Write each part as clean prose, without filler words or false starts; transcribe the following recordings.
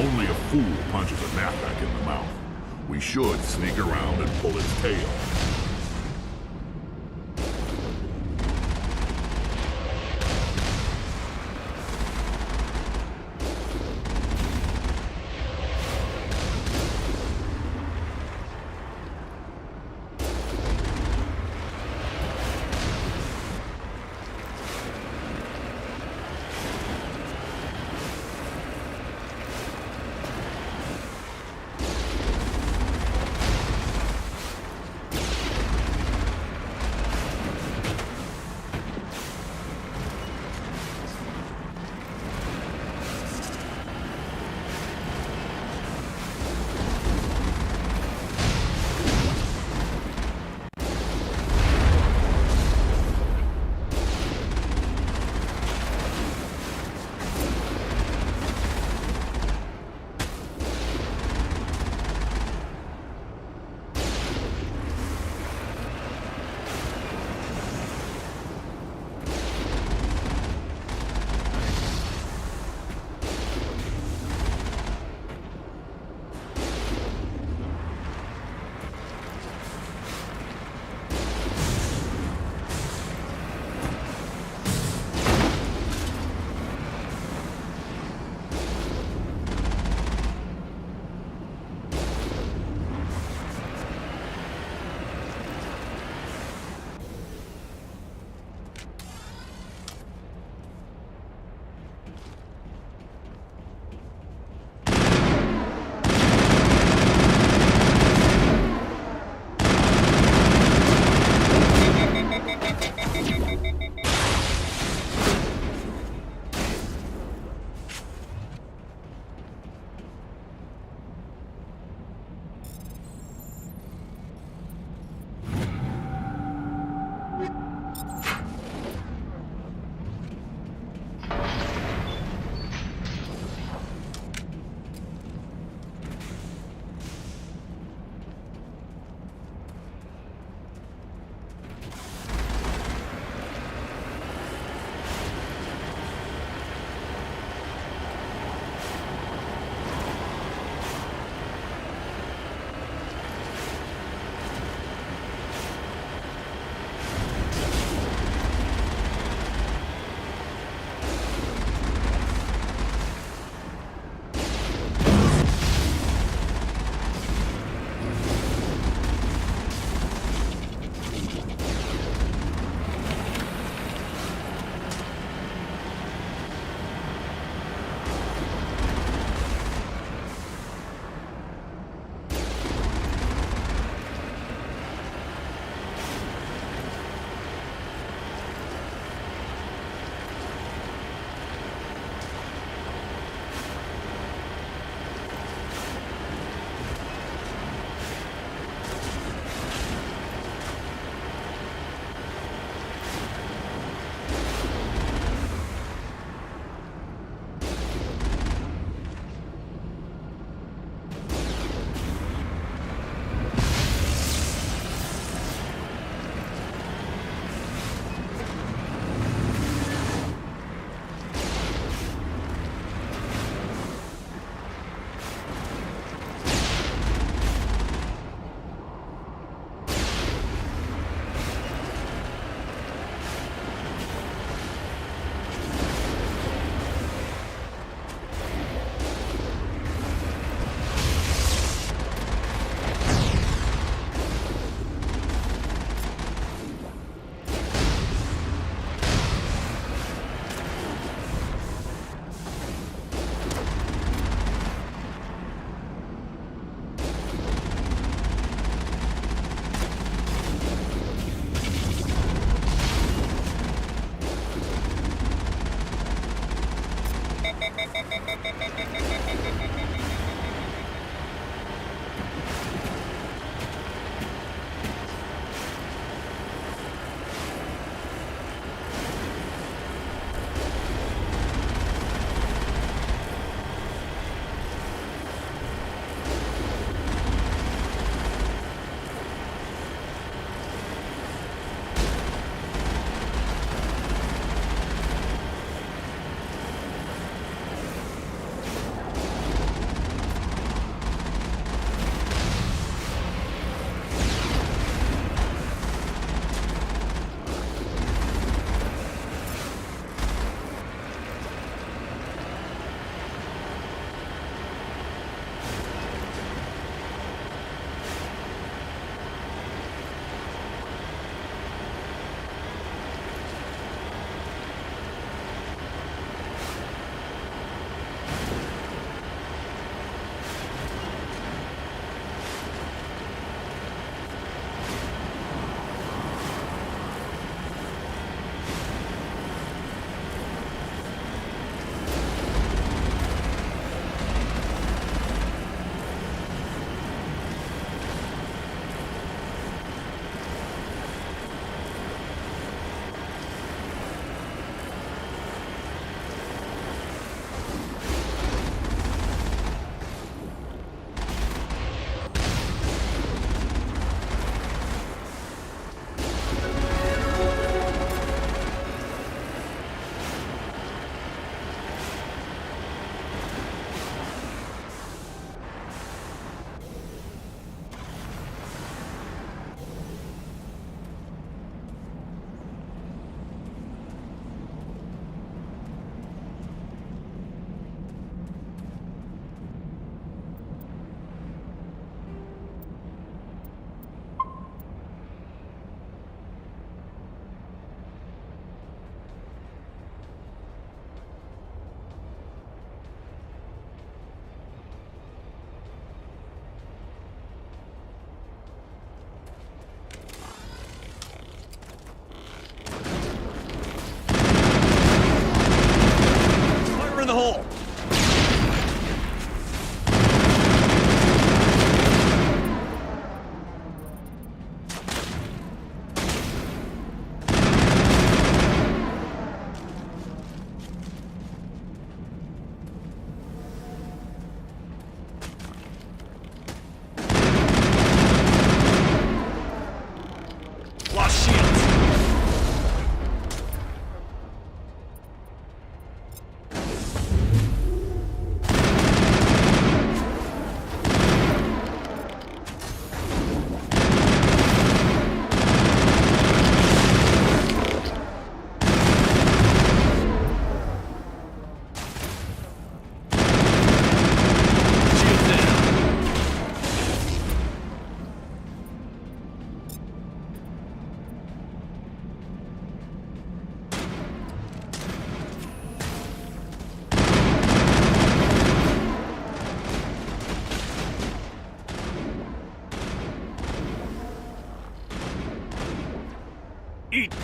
Only a fool punches a knapsack in the mouth. We should sneak around and pull its tail.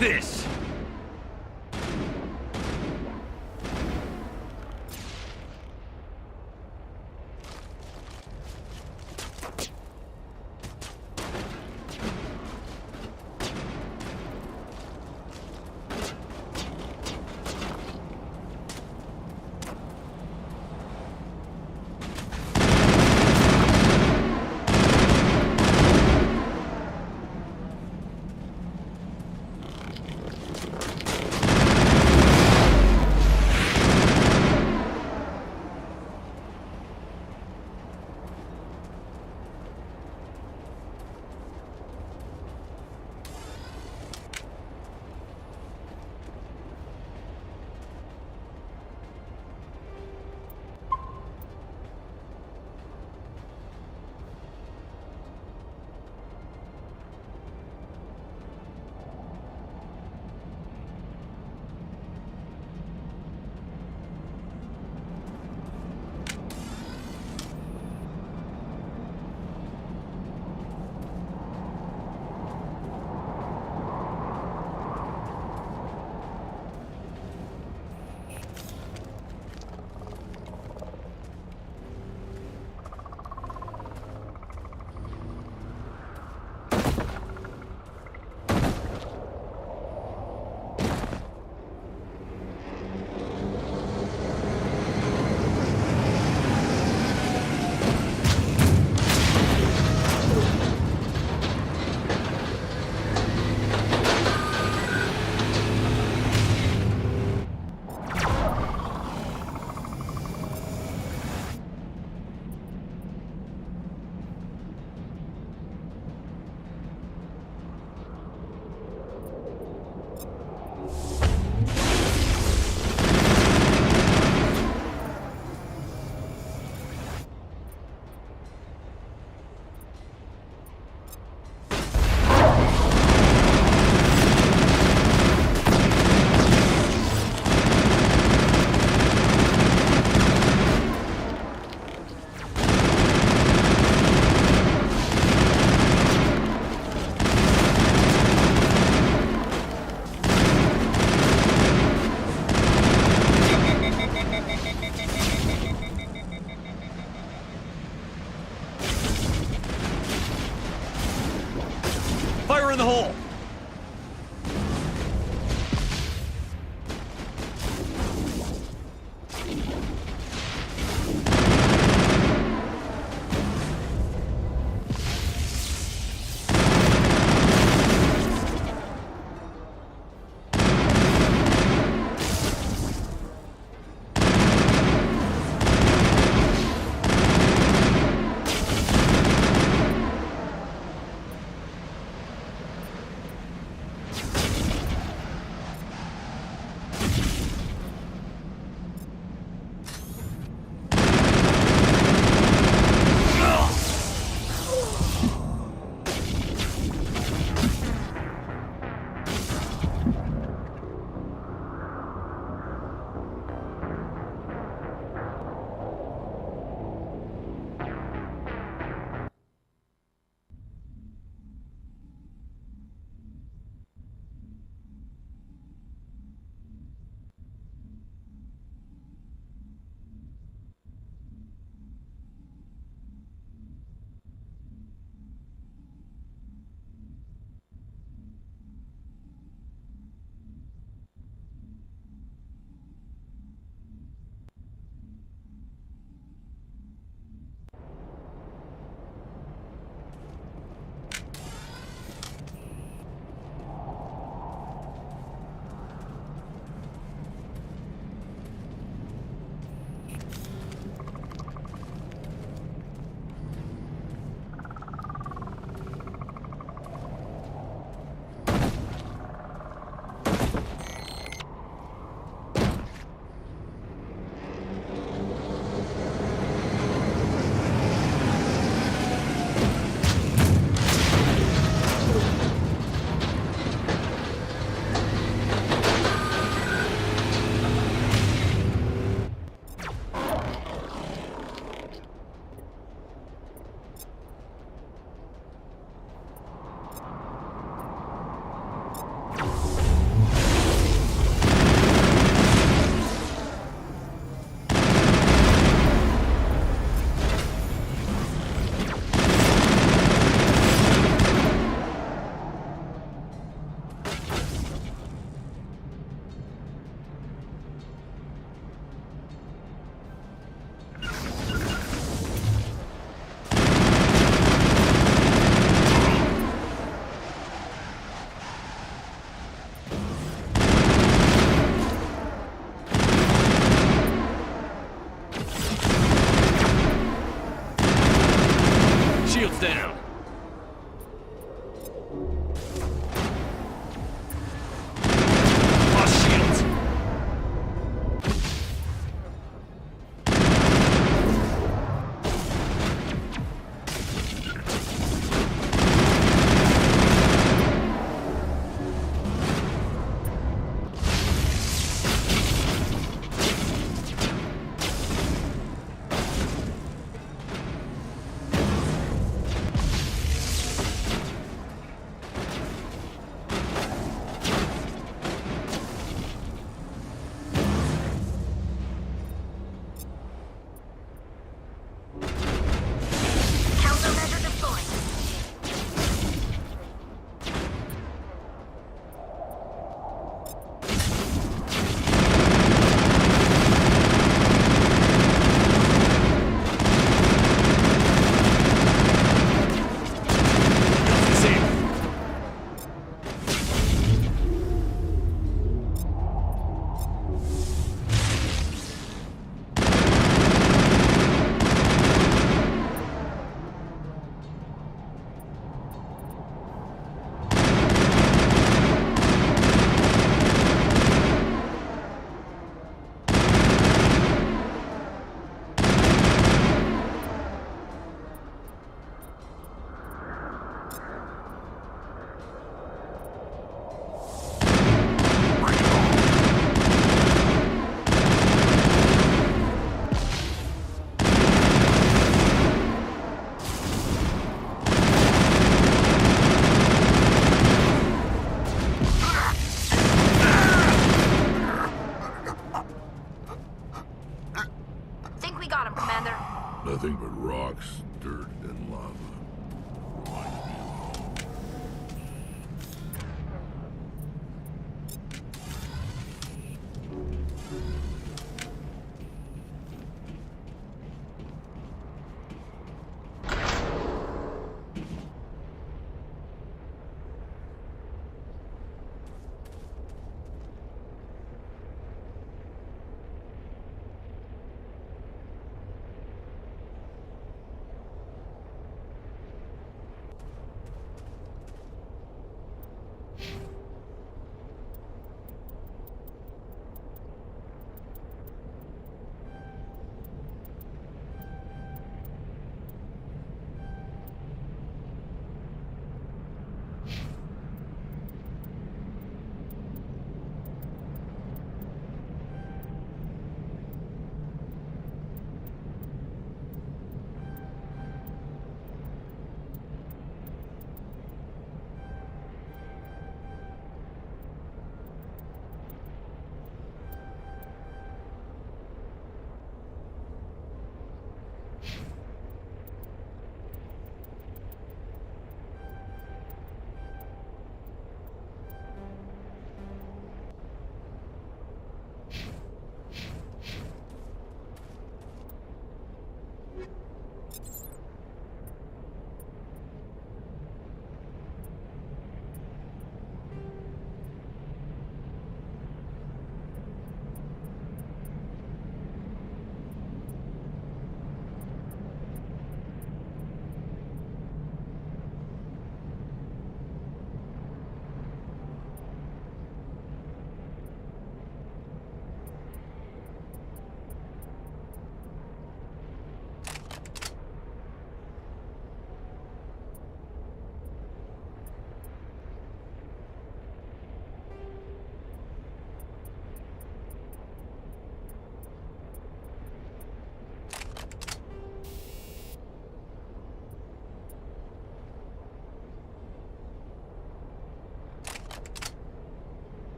this!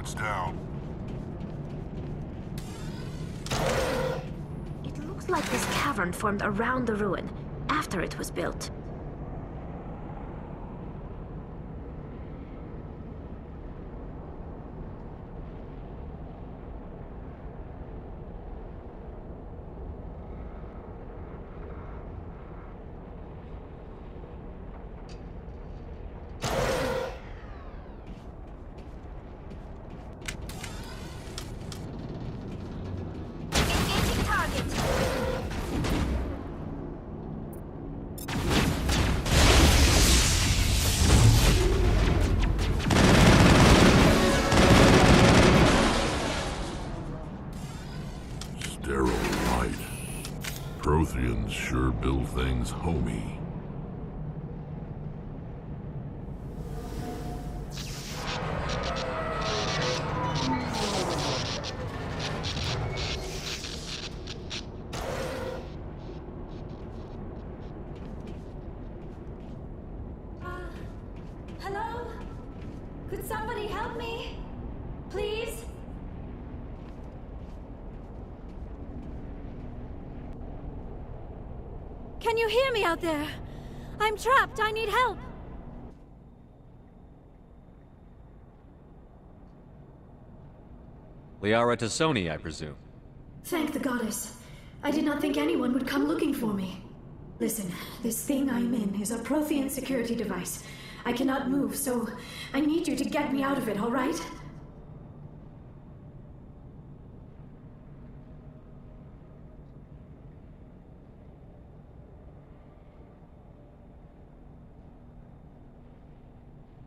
turrets down. It looks like this cavern formed around the ruin, after it was built. Sterile light. Protheans sure build things homey. Hello? Could somebody help me? Please? Can you hear me out there? I'm trapped. I need help. Liara Tassoni, I presume. Thank the goddess. I did not think anyone would come looking for me. Listen, this thing I'm in is a Prothean security device. I cannot move, so I need you to get me out of it, all right?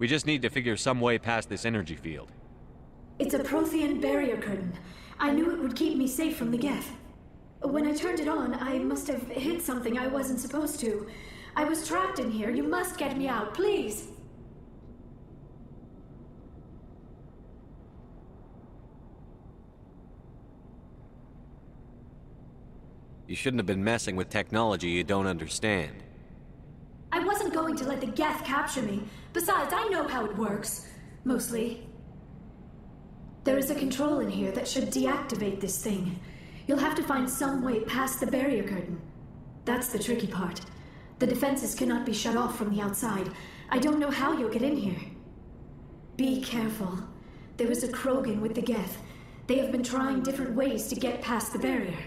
We just need to figure some way past this energy field. It's a Prothean barrier curtain. I knew it would keep me safe from the Geth. When I turned it on, I must have hit something I wasn't supposed to. I was trapped in here. You must get me out, please. You shouldn't have been messing with technology you don't understand. I wasn't going to let the Geth capture me. Besides, I know how it works. Mostly. There is a control in here that should deactivate this thing. You'll have to find some way past the barrier curtain. That's the tricky part. The defenses cannot be shut off from the outside. I don't know how you'll get in here. Be careful. There is a Krogan with the Geth. They have been trying different ways to get past the barrier.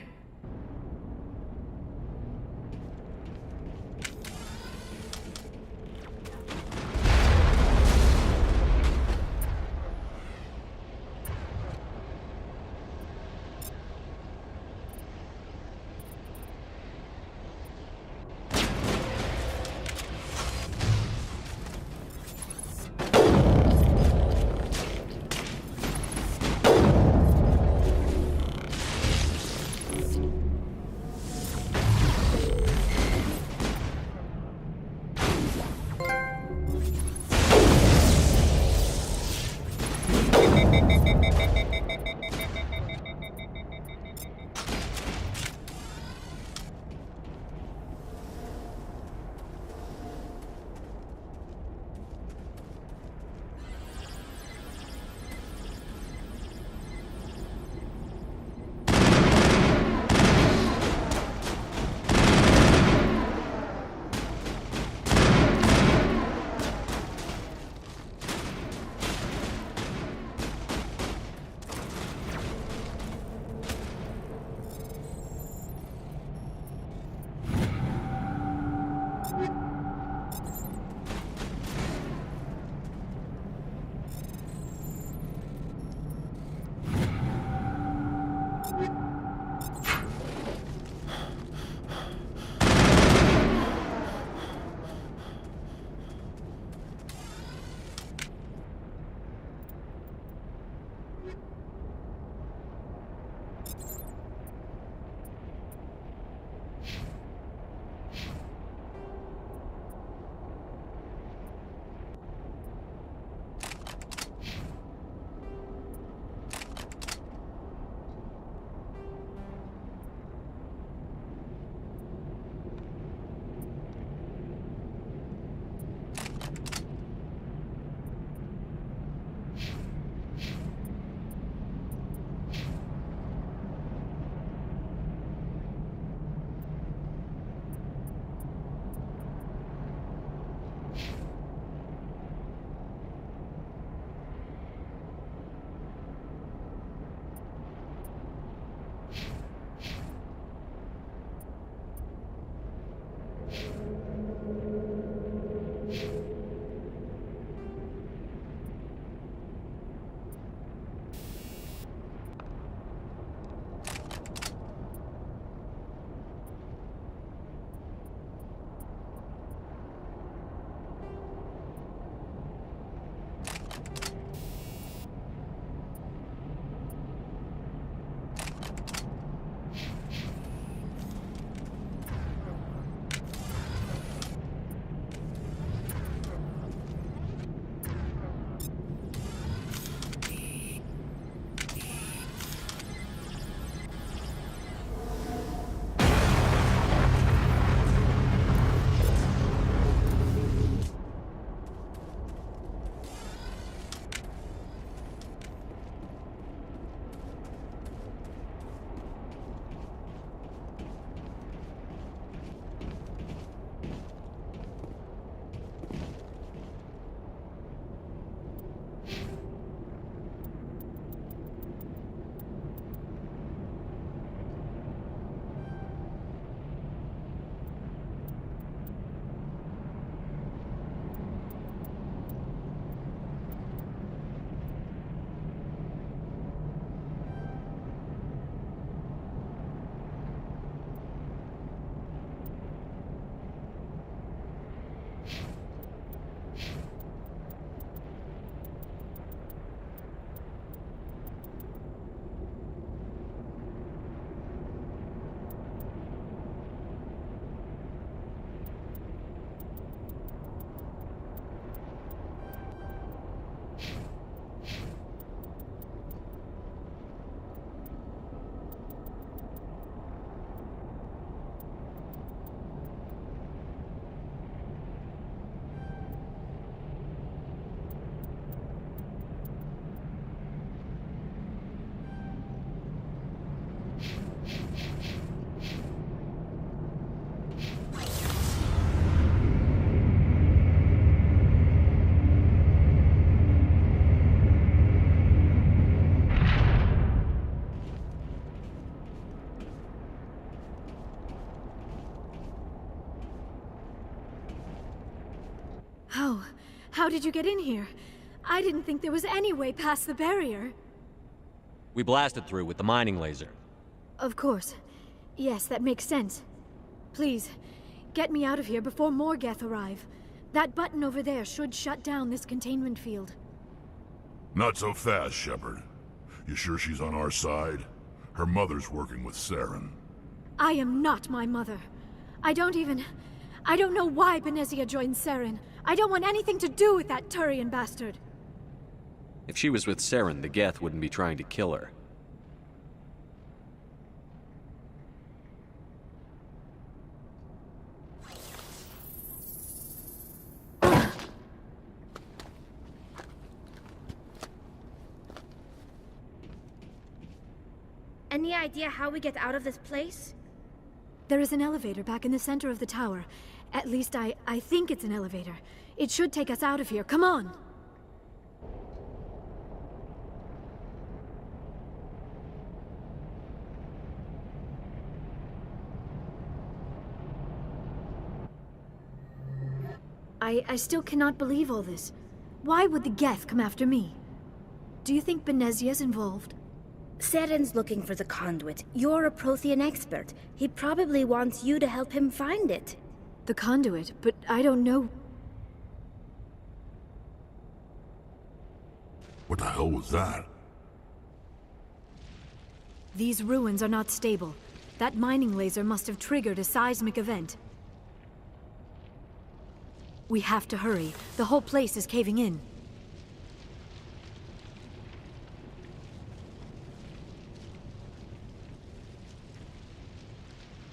How did you get in here? I didn't think there was any way past the barrier. We blasted through with the mining laser. Of course. Yes, that makes sense. Please, get me out of here before more Geth arrive. That button over there should shut down this containment field. Not so fast, Shepard. You sure she's on our side? Her mother's working with Saren. I am not my mother. I don't know why Benezia joined Saren. I don't want anything to do with that Turian bastard. If she was with Saren, the Geth wouldn't be trying to kill her. Any idea how we get out of this place? There is an elevator back in the center of the tower. At least I think it's an elevator. It should take us out of here. Come on! I still cannot believe all this. Why would the Geth come after me? Do you think Benezia's involved? Saren's looking for the conduit. You're a Prothean expert. He probably wants you to help him find it. The conduit, but I don't know. What the hell was that? These ruins are not stable. That mining laser must have triggered a seismic event. We have to hurry. The whole place is caving in.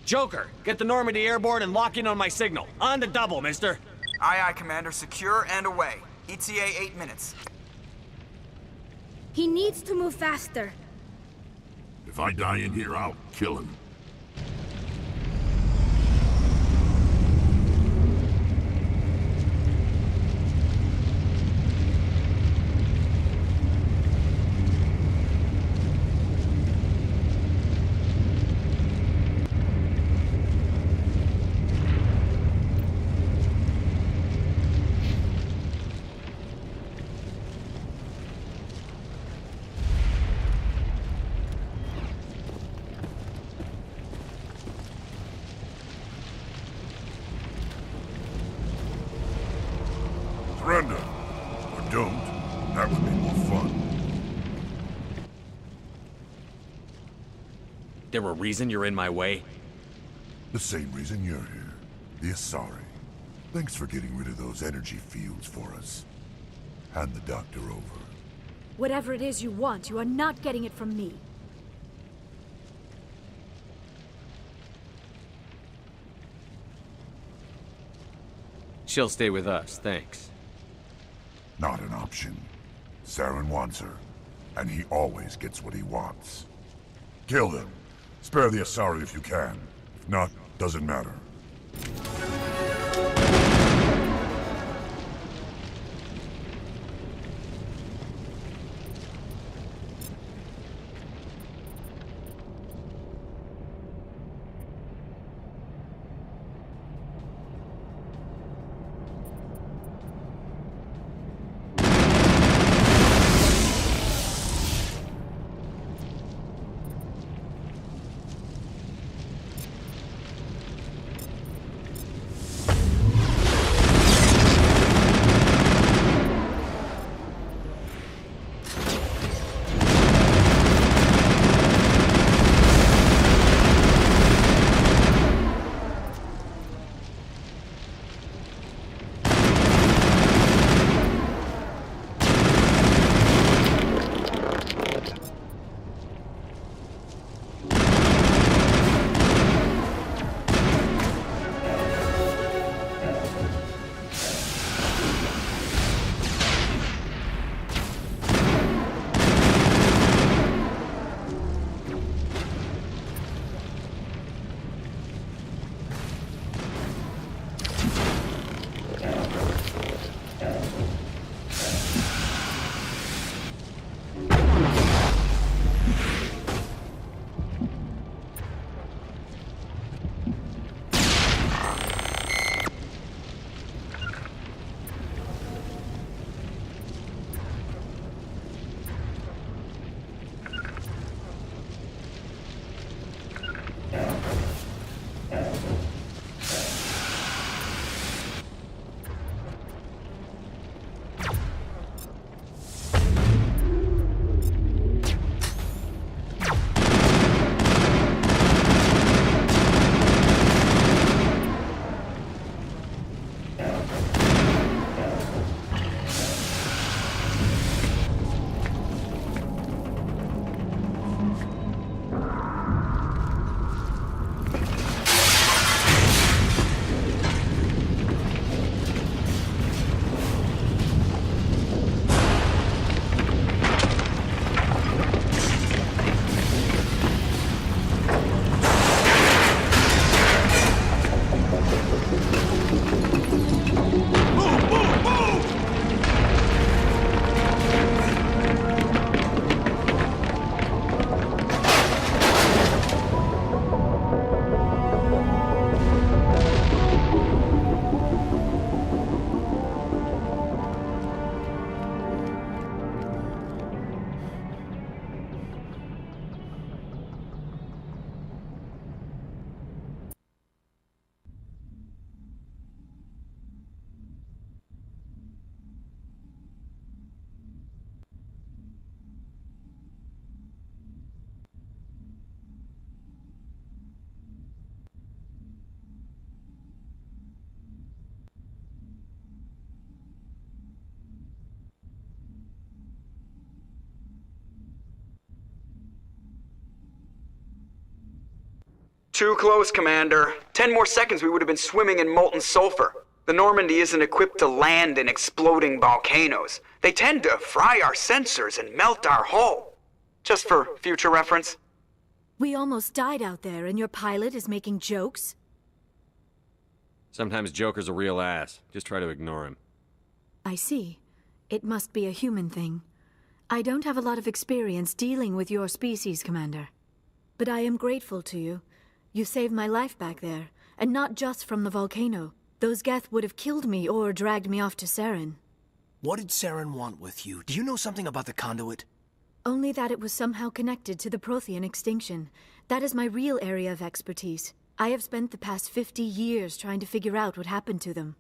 Joker, get the Normandy airborne and lock in on my signal. On the double, mister. Aye, aye, Commander. Secure and away. ETA 8 minutes. He needs to move faster. If I die in here, I'll kill him. Surrender. Or don't. That would be more fun. There a reason you're in my way? The same reason you're here. The Asari. Thanks for getting rid of those energy fields for us. Hand the doctor over. Whatever it is you want, you are not getting it from me. She'll stay with us, thanks. Not an option. Saren wants her, and he always gets what he wants. Kill them. Spare the Asari if you can. If not, doesn't matter. Too close, Commander. 10 more seconds we would have been swimming in molten sulfur. The Normandy isn't equipped to land in exploding volcanoes. They tend to fry our sensors and melt our hull. Just for future reference. We almost died out there, and your pilot is making jokes? Sometimes Joker's a real ass. Just try to ignore him. I see. It must be a human thing. I don't have a lot of experience dealing with your species, Commander. But I am grateful to you. You saved my life back there, and not just from the volcano. Those Geth would have killed me or dragged me off to Saren. What did Saren want with you? Do you know something about the conduit? Only that it was somehow connected to the Prothean extinction. That is my real area of expertise. I have spent the past 50 years trying to figure out what happened to them.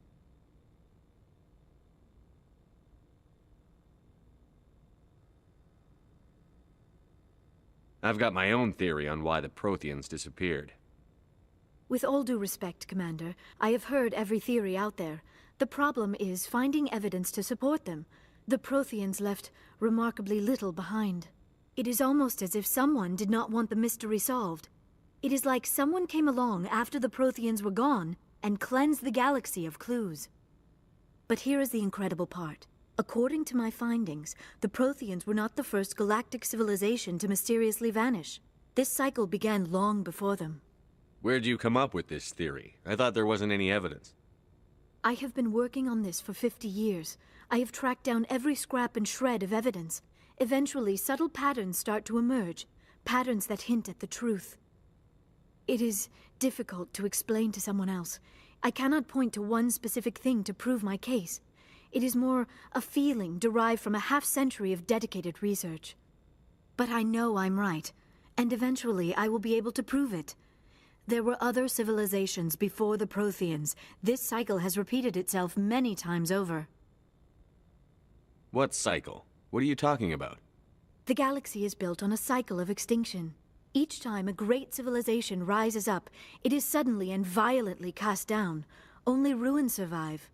I've got my own theory on why the Protheans disappeared. With all due respect, Commander, I have heard every theory out there. The problem is finding evidence to support them. The Protheans left remarkably little behind. It is almost as if someone did not want the mystery solved. It is like someone came along after the Protheans were gone and cleansed the galaxy of clues. But here is the incredible part. According to my findings, the Protheans were not the first galactic civilization to mysteriously vanish. This cycle began long before them. Where'd you come up with this theory? I thought there wasn't any evidence. I have been working on this for 50 years. I have tracked down every scrap and shred of evidence. Eventually, subtle patterns start to emerge, patterns that hint at the truth. It is difficult to explain to someone else. I cannot point to one specific thing to prove my case. It is more a feeling derived from a half-century of dedicated research. But I know I'm right, and eventually I will be able to prove it. There were other civilizations before the Protheans. This cycle has repeated itself many times over. What cycle? What are you talking about? The galaxy is built on a cycle of extinction. Each time a great civilization rises up, it is suddenly and violently cast down. Only ruins survive.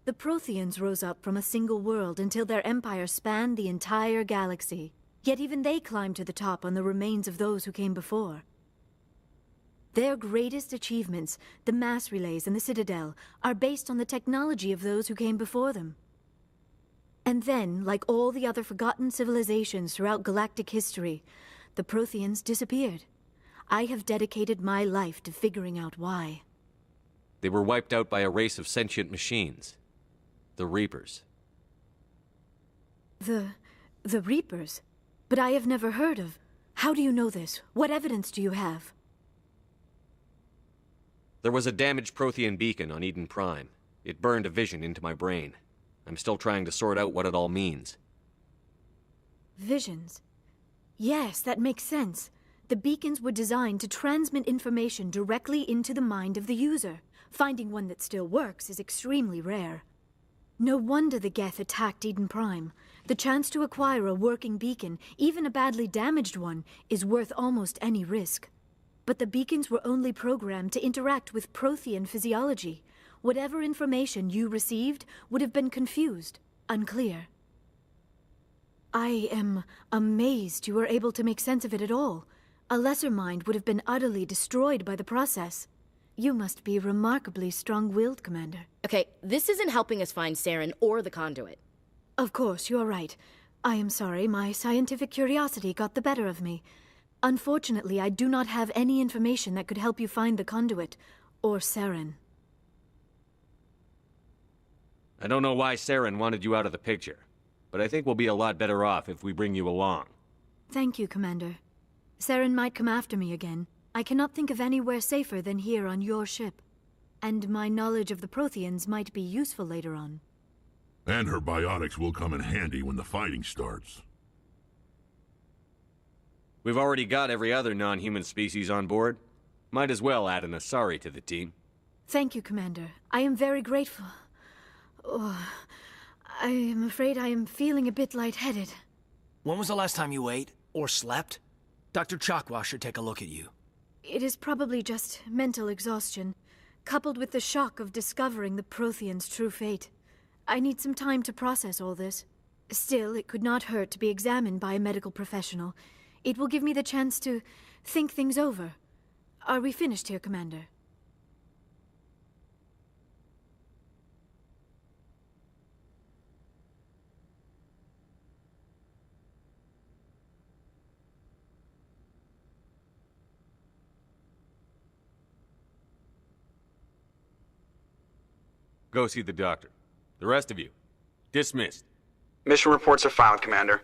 The Protheans rose up from a single world until their empire spanned the entire galaxy. Yet even they climbed to the top on the remains of those who came before. Their greatest achievements, the mass relays and the Citadel, are based on the technology of those who came before them. And then, like all the other forgotten civilizations throughout galactic history, the Protheans disappeared. I have dedicated my life to figuring out why. They were wiped out by a race of sentient machines. The Reapers. The Reapers? But I have never heard of. How do you know this? What evidence do you have? There was a damaged Prothean beacon on Eden Prime. It burned a vision into my brain. I'm still trying to sort out what it all means. Visions? Yes, that makes sense. The beacons were designed to transmit information directly into the mind of the user. Finding one that still works is extremely rare. No wonder the Geth attacked Eden Prime. The chance to acquire a working beacon, even a badly damaged one, is worth almost any risk. But the beacons were only programmed to interact with Prothean physiology. Whatever information you received would have been confused, unclear. I am amazed you were able to make sense of it at all. A lesser mind would have been utterly destroyed by the process. You must be remarkably strong-willed, Commander. Okay, this isn't helping us find Saren or the conduit. Of course, you are right. I am sorry, my scientific curiosity got the better of me. Unfortunately, I do not have any information that could help you find the conduit, or Saren. I don't know why Saren wanted you out of the picture, but I think we'll be a lot better off if we bring you along. Thank you, Commander. Saren might come after me again. I cannot think of anywhere safer than here on your ship. And my knowledge of the Protheans might be useful later on. And her biotics will come in handy when the fighting starts. We've already got every other non-human species on board. Might as well add an Asari to the team. Thank you, Commander. I am very grateful. Oh, I am afraid I am feeling a bit lightheaded. When was the last time you ate? Or slept? Dr. Chakwa should take a look at you. It is probably just mental exhaustion, coupled with the shock of discovering the Protheans' true fate. I need some time to process all this. Still, it could not hurt to be examined by a medical professional. It will give me the chance to think things over. Are we finished here, Commander? Go see the doctor. The rest of you, dismissed. Mission reports are filed, Commander.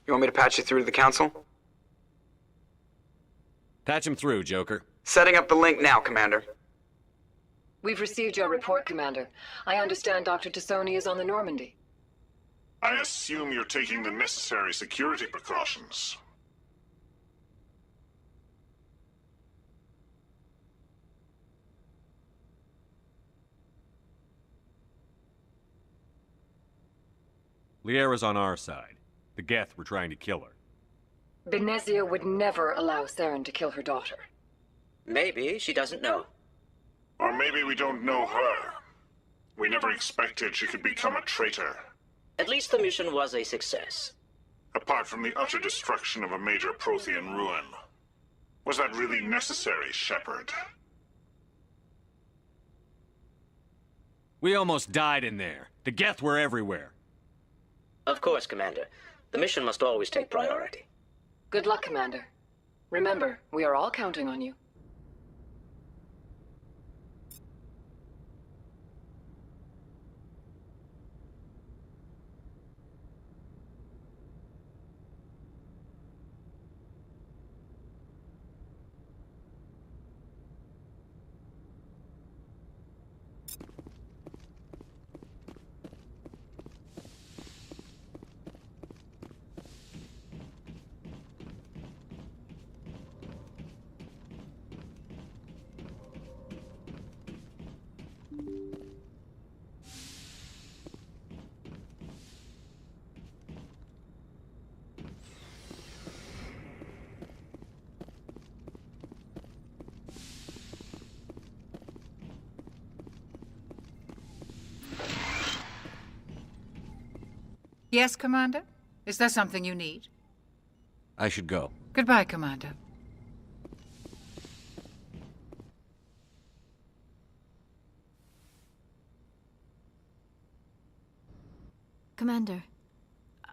You want me to patch you through to the Council? Patch him through, Joker. Setting up the link now, Commander. We've received your report, Commander. I understand Dr. Tassoni is on the Normandy. I assume you're taking the necessary security precautions. Liara's on our side. The Geth were trying to kill her. Benezia would never allow Saren to kill her daughter. Maybe she doesn't know. Or maybe we don't know her. We never expected she could become a traitor. At least the mission was a success. Apart from the utter destruction of a major Prothean ruin. Was that really necessary, Shepard? We almost died in there. The Geth were everywhere. Of course, Commander. The mission must always take priority. Good luck, Commander. Remember, we are all counting on you. Yes, Commander? Is there something you need? I should go. Goodbye, Commander. Commander,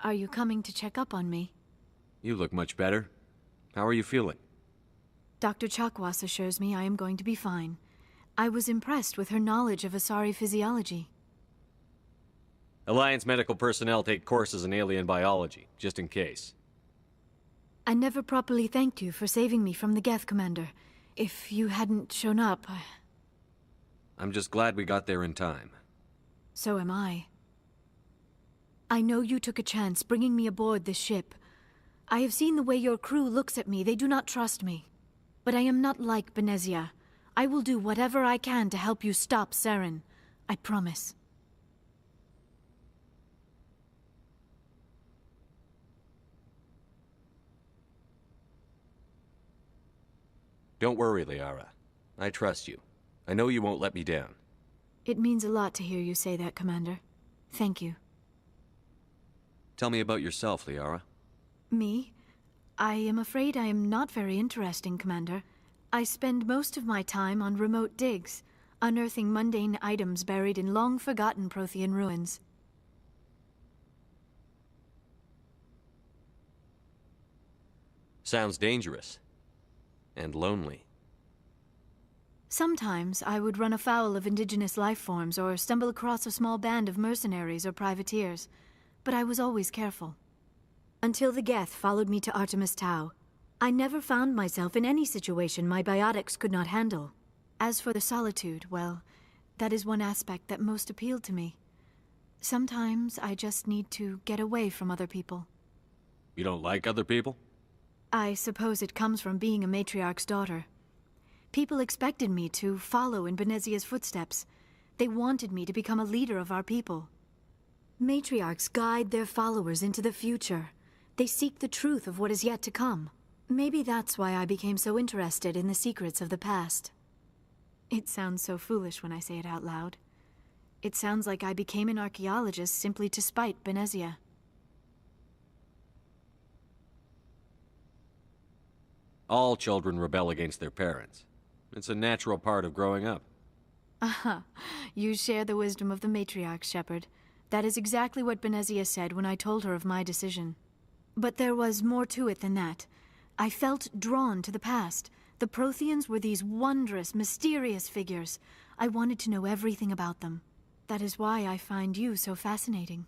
are you coming to check up on me? You look much better. How are you feeling? Dr. Chakwas assures me I am going to be fine. I was impressed with her knowledge of Asari physiology. Alliance medical personnel take courses in alien biology, just in case. I never properly thanked you for saving me from the Geth, Commander. If you hadn't shown up, I'm just glad we got there in time. So am I. I know you took a chance bringing me aboard this ship. I have seen the way your crew looks at me. They do not trust me. But I am not like Benezia. I will do whatever I can to help you stop Saren. I promise. Don't worry, Liara. I trust you. I know you won't let me down. It means a lot to hear you say that, Commander. Thank you. Tell me about yourself, Liara. Me? I am afraid I am not very interesting, Commander. I spend most of my time on remote digs, unearthing mundane items buried in long-forgotten Prothean ruins. Sounds dangerous. And lonely. Sometimes I would run afoul of indigenous life forms or stumble across a small band of mercenaries or privateers, but I was always careful. Until the Geth followed me to Artemis Tau, I never found myself in any situation my biotics could not handle. As for the solitude, well, that is one aspect that most appealed to me. Sometimes I just need to get away from other people. You don't like other people? I suppose it comes from being a matriarch's daughter. People expected me to follow in Benezia's footsteps. They wanted me to become a leader of our people. Matriarchs guide their followers into the future. They seek the truth of what is yet to come. Maybe that's why I became so interested in the secrets of the past. It sounds so foolish when I say it out loud. It sounds like I became an archaeologist simply to spite Benezia. All children rebel against their parents. It's a natural part of growing up. Aha. You share the wisdom of the matriarch, Shepard. That is exactly what Benezia said when I told her of my decision. But there was more to it than that. I felt drawn to the past. The Protheans were these wondrous, mysterious figures. I wanted to know everything about them. That is why I find you so fascinating.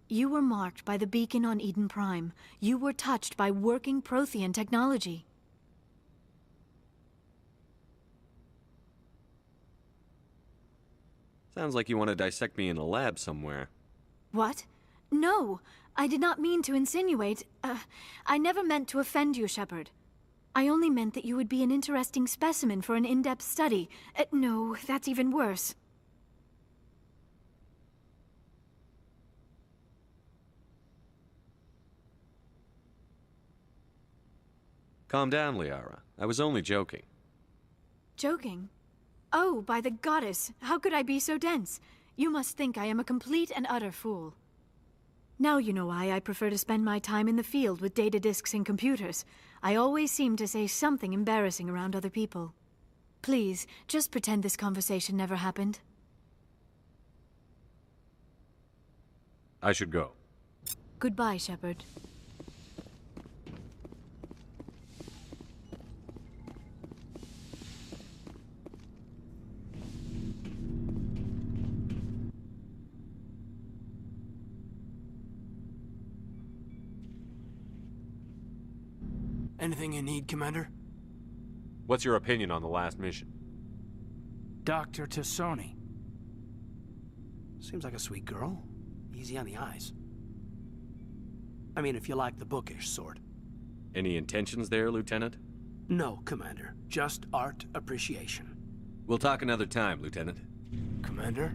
You were marked by the beacon on Eden Prime. You were touched by working Prothean technology. Sounds like you want to dissect me in a lab somewhere. What? No, I did not mean to insinuate. I never meant to offend you, Shepard. I only meant that you would be an interesting specimen for an in-depth study. No, that's even worse. Calm down, Liara. I was only joking. Joking? Oh, by the goddess, how could I be so dense? You must think I am a complete and utter fool. Now you know why I prefer to spend my time in the field with data disks and computers. I always seem to say something embarrassing around other people. Please, just pretend this conversation never happened. I should go. Goodbye, Shepard. Anything you need, Commander? What's your opinion on the last mission? Dr. Tassoni. Seems like a sweet girl. Easy on the eyes. I mean, if you like the bookish sort. Any intentions there, Lieutenant? No, Commander. Just art appreciation. We'll talk another time, Lieutenant. Commander?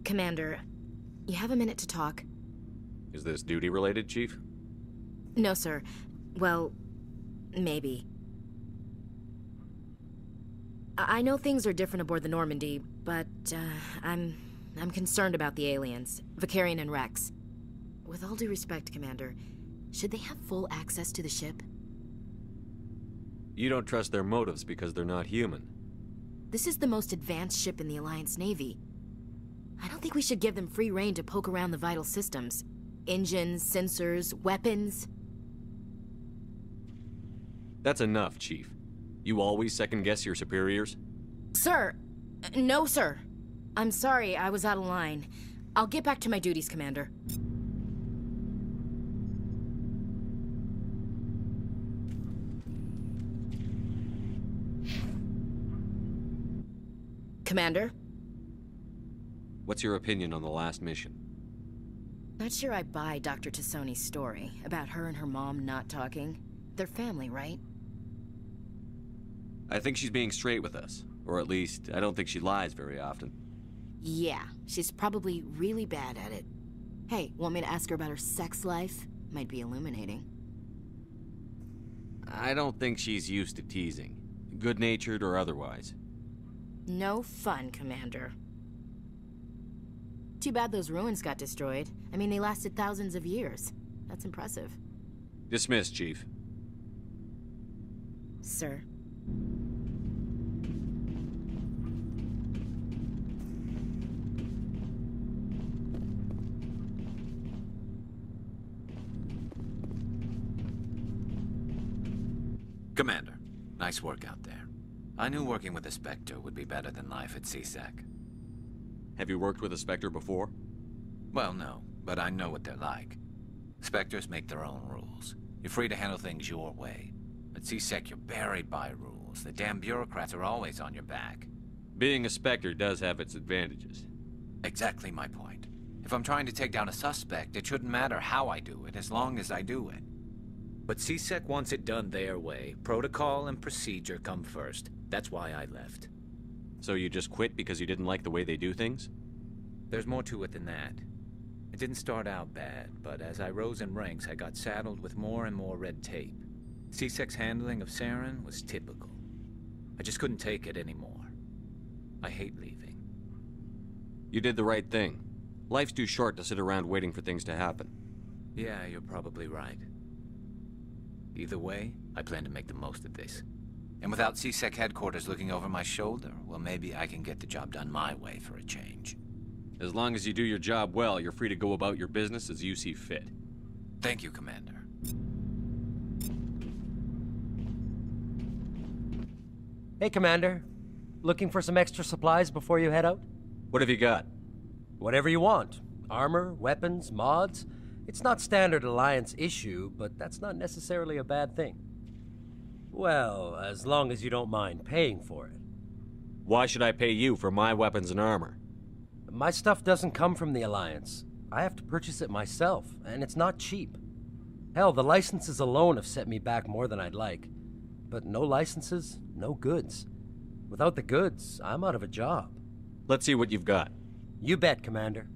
Commander, you have a minute to talk? Is this duty-related, Chief? No, sir. Well, maybe. I know things are different aboard the Normandy, but, I'm concerned about the aliens, Vicarian and Rex. With all due respect, Commander, should they have full access to the ship? You don't trust their motives because they're not human. This is the most advanced ship in the Alliance Navy. I don't think we should give them free rein to poke around the vital systems. Engines, sensors, weapons. That's enough, Chief. You always second-guess your superiors? Sir! No, sir. I'm sorry, I was out of line. I'll get back to my duties, Commander. Commander? What's your opinion on the last mission? Not sure I buy Dr. Tassoni's story about her and her mom not talking. They're family, right? I think she's being straight with us. Or at least, I don't think she lies very often. Yeah, she's probably really bad at it. Hey, want me to ask her about her sex life? Might be illuminating. I don't think she's used to teasing. Good-natured or otherwise. No fun, Commander. Too bad those ruins got destroyed. I mean, they lasted thousands of years. That's impressive. Dismissed, Chief. Sir. Commander, nice work out there. I knew working with a Spectre would be better than life at CSEC. Have you worked with a Spectre before? Well, no, but I know what they're like. Spectres make their own rules. You're free to handle things your way. At CSEC, you're buried by rules. The damn bureaucrats are always on your back. Being a Spectre does have its advantages. Exactly my point. If I'm trying to take down a suspect, it shouldn't matter how I do it, as long as I do it. But CSEC wants it done their way. Protocol and procedure come first. That's why I left. So you just quit because you didn't like the way they do things? There's more to it than that. It didn't start out bad, but as I rose in ranks, I got saddled with more and more red tape. CSEC's handling of Saren was typical. I just couldn't take it anymore. I hate leaving. You did the right thing. Life's too short to sit around waiting for things to happen. Yeah, you're probably right. Either way, I plan to make the most of this. And without CSEC headquarters looking over my shoulder, well, maybe I can get the job done my way for a change. As long as you do your job well, you're free to go about your business as you see fit. Thank you, Commander. Hey, Commander. Looking for some extra supplies before you head out? What have you got? Whatever you want. Armor, weapons, mods. It's not standard Alliance issue, but that's not necessarily a bad thing. Well, as long as you don't mind paying for it. Why should I pay you for my weapons and armor? My stuff doesn't come from the Alliance. I have to purchase it myself, and it's not cheap. Hell, the licenses alone have set me back more than I'd like. But no licenses, no goods. Without the goods, I'm out of a job. Let's see what you've got. You bet, Commander.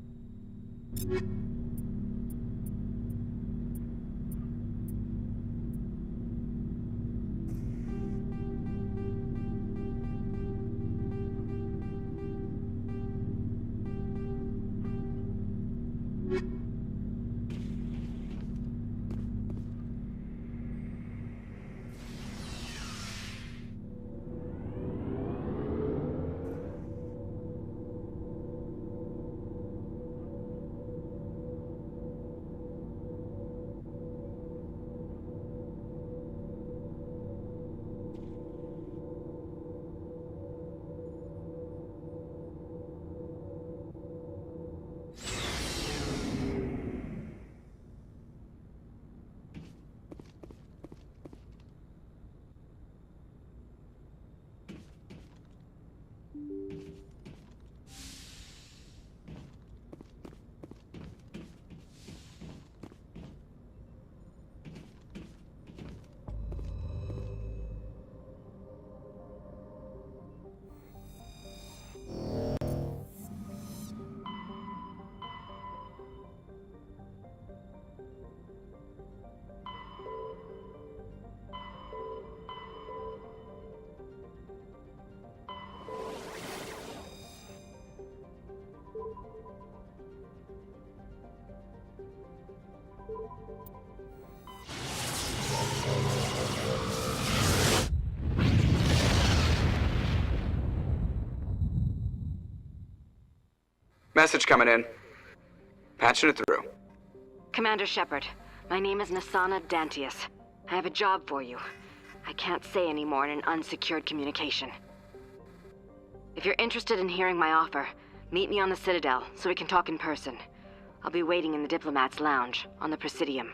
Message coming in. Patching it through. Commander Shepard, my name is Nasana Dantius. I have a job for you. I can't say any more in an unsecured communication. If you're interested in hearing my offer, meet me on the Citadel so we can talk in person. I'll be waiting in the Diplomat's Lounge on the Presidium.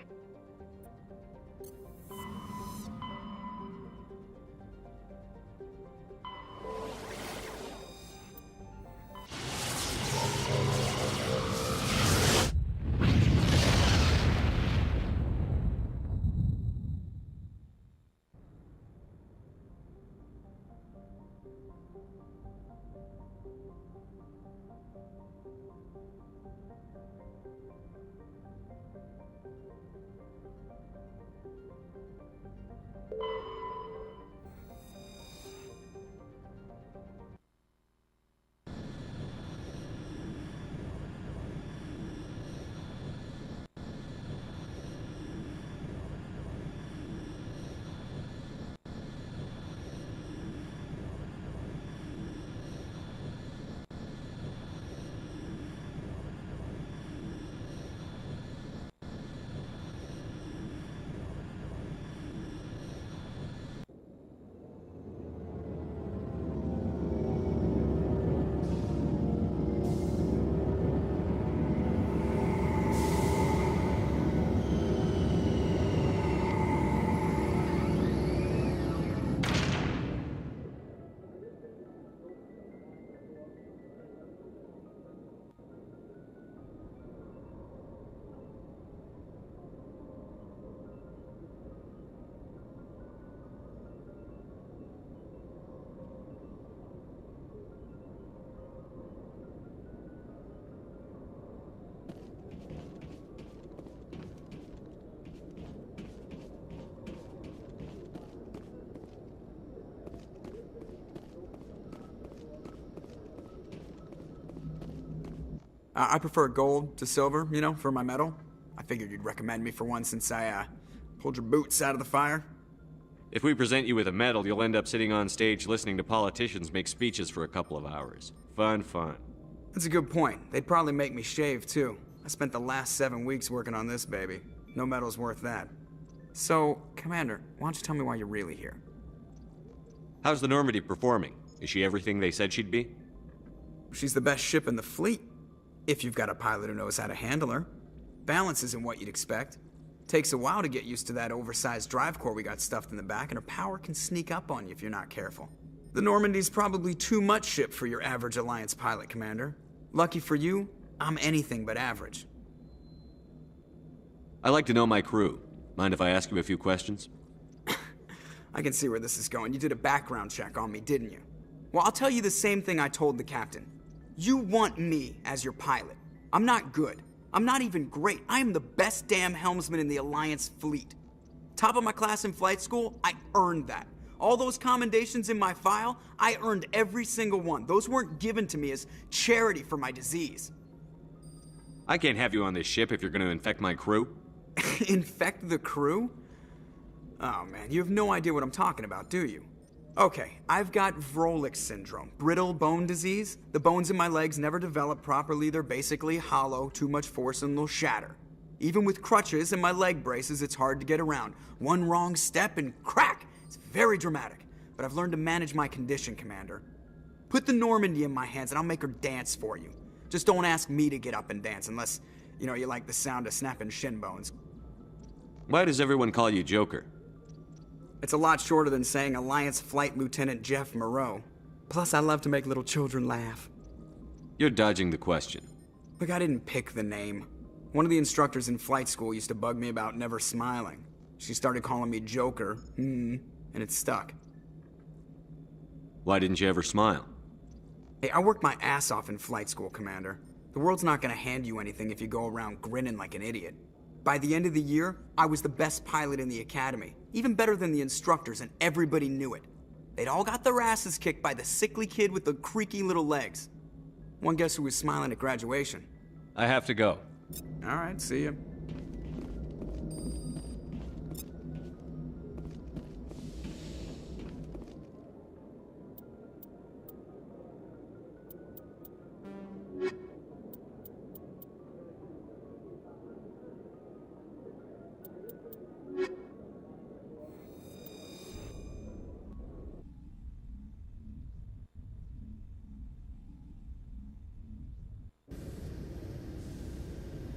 I prefer gold to silver, you know, for my medal. I figured you'd recommend me for one since I, pulled your boots out of the fire. If we present you with a medal, you'll end up sitting on stage listening to politicians make speeches for a couple of hours. Fun, fun. That's a good point. They'd probably make me shave, too. I spent the last 7 weeks working on this baby. No medal's worth that. So, Commander, why don't you tell me why you're really here? How's the Normandy performing? Is she everything they said she'd be? She's the best ship in the fleet. If you've got a pilot who knows how to handle her. Balance isn't what you'd expect. Takes a while to get used to that oversized drive core we got stuffed in the back, and her power can sneak up on you if you're not careful. The Normandy's probably too much ship for your average Alliance pilot, Commander. Lucky for you, I'm anything but average. I like to know my crew. Mind if I ask you a few questions? I can see where this is going. You did a background check on me, didn't you? Well, I'll tell you the same thing I told the captain. You want me as your pilot. I'm not good. I'm not even great. I am the best damn helmsman in the Alliance fleet. Top of my class in flight school, I earned that. All those commendations in my file, I earned every single one. Those weren't given to me as charity for my disease. I can't have you on this ship if you're going to infect my crew. Infect the crew? Oh man, you have no idea what I'm talking about, do you? Okay, I've got Vrolik syndrome, brittle bone disease. The bones in my legs never develop properly. They're basically hollow, too much force and they'll shatter. Even with crutches and my leg braces, it's hard to get around. One wrong step and crack! It's very dramatic, but I've learned to manage my condition, Commander. Put the Normandy in my hands and I'll make her dance for you. Just don't ask me to get up and dance unless, you like the sound of snapping shin bones. Why does everyone call you Joker? It's a lot shorter than saying Alliance Flight Lieutenant Jeff Moreau. Plus, I love to make little children laugh. You're dodging the question. Look, I didn't pick the name. One of the instructors in flight school used to bug me about never smiling. She started calling me Joker, and it stuck. Why didn't you ever smile? Hey, I worked my ass off in flight school, Commander. The world's not gonna hand you anything if you go around grinning like an idiot. By the end of the year, I was the best pilot in the academy, even better than the instructors, and everybody knew it. They'd all got their asses kicked by the sickly kid with the creaky little legs. One guess who was smiling at graduation? I have to go. All right, see ya.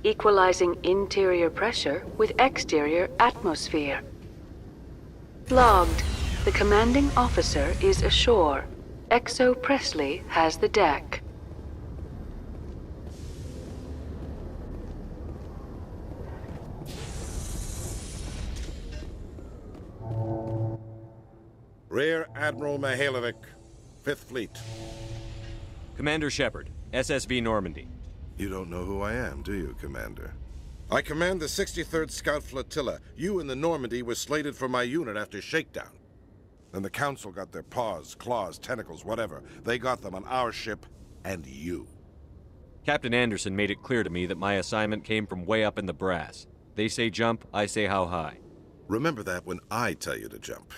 Equalizing interior pressure with exterior atmosphere. Logged. The commanding officer is ashore. Exo Presley has the deck. Rear Admiral Mihailovic, 5th Fleet. Commander Shepard, SSV Normandy. You don't know who I am, do you, Commander? I command the 63rd Scout Flotilla. You and the Normandy were slated for my unit after shakedown. Then the Council got their paws, claws, tentacles, whatever. They got them on our ship and you. Captain Anderson made it clear to me that my assignment came from way up in the brass. They say jump, I say how high. Remember that when I tell you to jump.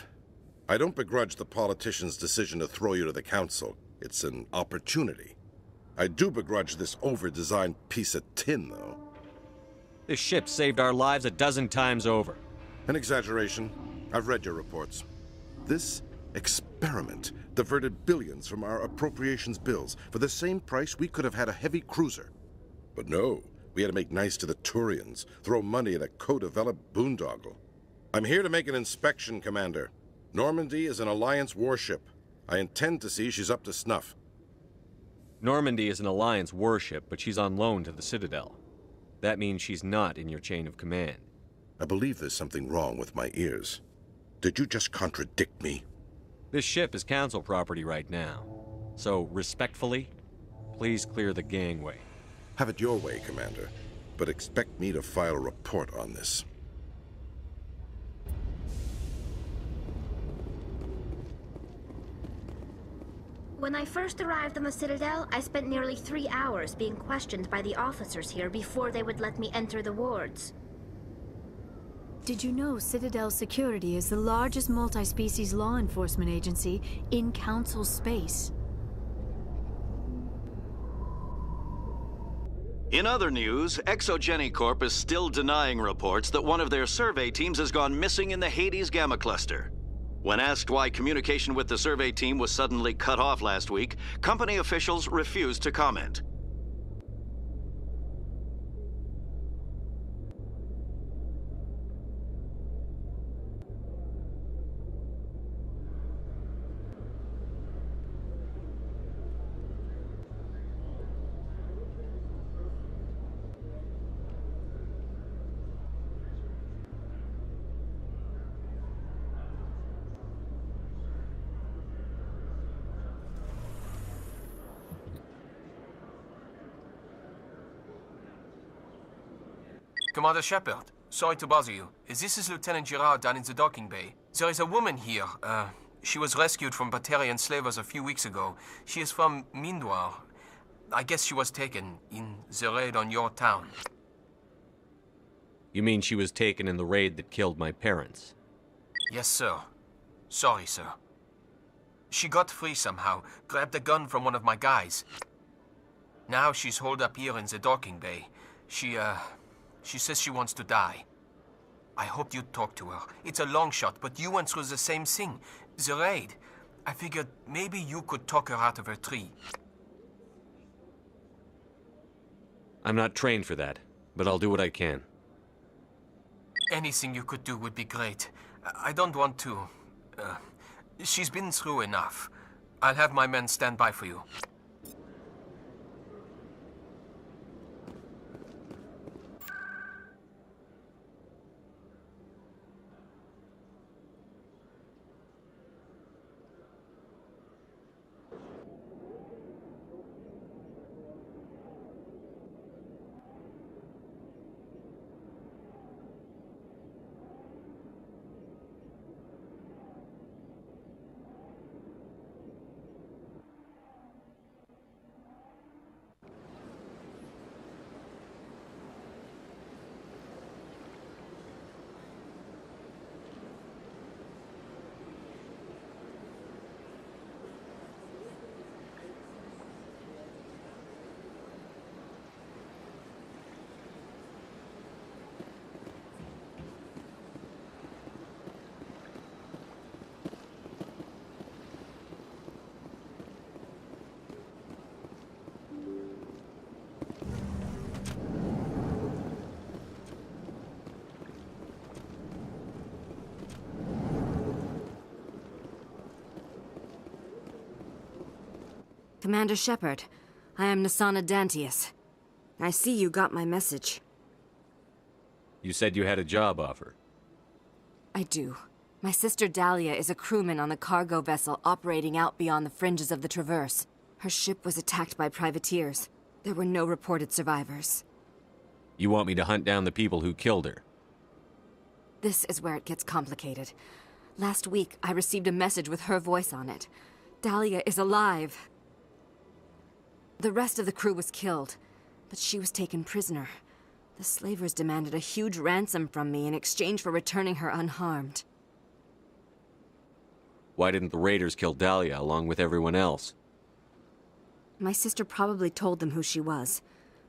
I don't begrudge the politician's decision to throw you to the Council. It's an opportunity. I do begrudge this over-designed piece of tin, though. This ship saved our lives a dozen times over. An exaggeration. I've read your reports. This experiment diverted billions from our appropriations bills. For the same price, we could have had a heavy cruiser. But no, we had to make nice to the Turians, throw money at a co-developed boondoggle. I'm here to make an inspection, Commander. Normandy is an Alliance warship. I intend to see she's up to snuff. Normandy is an Alliance warship, but she's on loan to the Citadel. That means she's not in your chain of command. I believe there's something wrong with my ears. Did you just contradict me? This ship is Council property right now. So, respectfully, please clear the gangway. Have it your way, Commander. But expect me to file a report on this. When I first arrived on the Citadel, I spent nearly 3 hours being questioned by the officers here before they would let me enter the wards. Did you know Citadel Security is the largest multi-species law enforcement agency in Council space? In other news, Exogeny Corp is still denying reports that one of their survey teams has gone missing in the Hades Gamma Cluster. When asked why communication with the survey team was suddenly cut off last week, company officials refused to comment. Commander Shepard, sorry to bother you. This is Lieutenant Girard down in the docking bay. There is a woman here. She was rescued from Batarian slavers a few weeks ago. She is from Mindoir. I guess she was taken in the raid on your town. You mean she was taken in the raid that killed my parents? Yes, sir. Sorry, sir. She got free somehow, grabbed a gun from one of my guys. Now she's holed up here in the docking bay. She says she wants to die. I hoped you'd talk to her. It's a long shot, but you went through the same thing. The raid. I figured maybe you could talk her out of her tree. I'm not trained for that, but I'll do what I can. Anything you could do would be great. I don't want to... she's been through enough. I'll have my men stand by for you. Commander Shepard, I am Nasana Dantius. I see you got my message. You said you had a job offer. I do. My sister Dahlia is a crewman on the cargo vessel operating out beyond the fringes of the Traverse. Her ship was attacked by privateers. There were no reported survivors. You want me to hunt down the people who killed her? This is where it gets complicated. Last week, I received a message with her voice on it. Dahlia is alive. The rest of the crew was killed, but she was taken prisoner. The slavers demanded a huge ransom from me in exchange for returning her unharmed. Why didn't the raiders kill Dahlia along with everyone else? My sister probably told them who she was.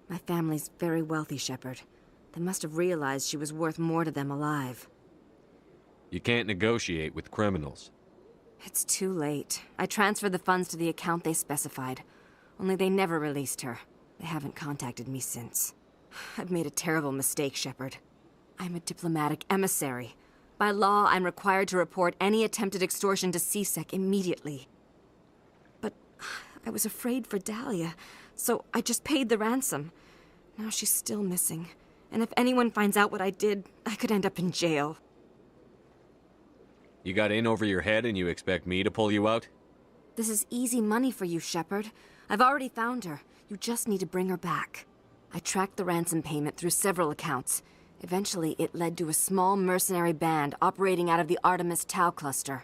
My family's very wealthy, Shepard. They must have realized she was worth more to them alive. You can't negotiate with criminals. It's too late. I transferred the funds to the account they specified. Only they never released her. They haven't contacted me since. I've made a terrible mistake, Shepard. I'm a diplomatic emissary. By law, I'm required to report any attempted extortion to CSEC immediately. But I was afraid for Dahlia, so I just paid the ransom. Now she's still missing. And if anyone finds out what I did, I could end up in jail. You got in over your head and you expect me to pull you out? This is easy money for you, Shepard. I've already found her. You just need to bring her back. I tracked the ransom payment through several accounts. Eventually, it led to a small mercenary band operating out of the Artemis Tau cluster.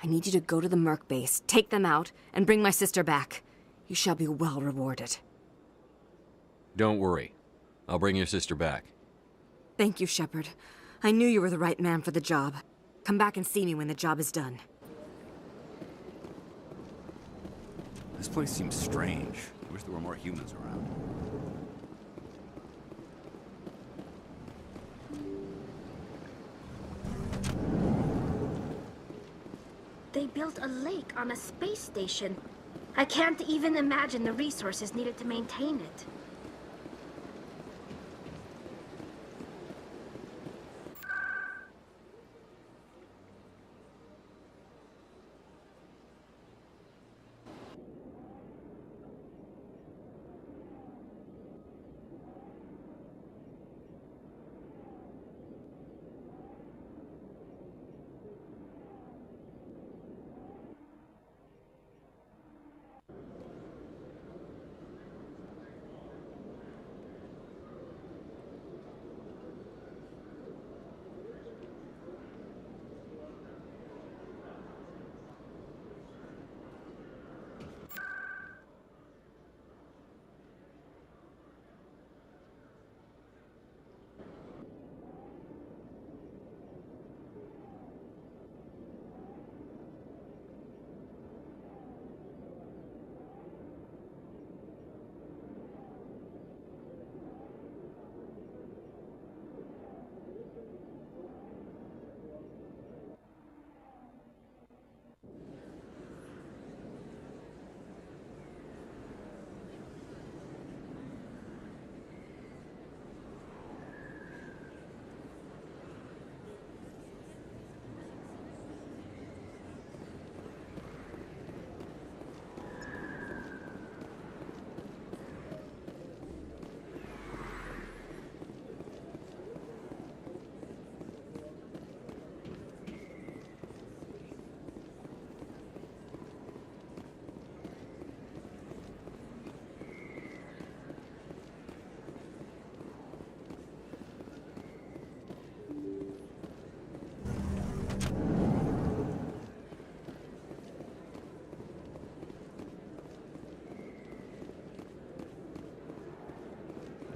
I need you to go to the Merc base, take them out, and bring my sister back. You shall be well rewarded. Don't worry. I'll bring your sister back. Thank you, Shepard. I knew you were the right man for the job. Come back and see me when the job is done. This place seems strange. I wish there were more humans around. They built a lake on a space station. I can't even imagine the resources needed to maintain it.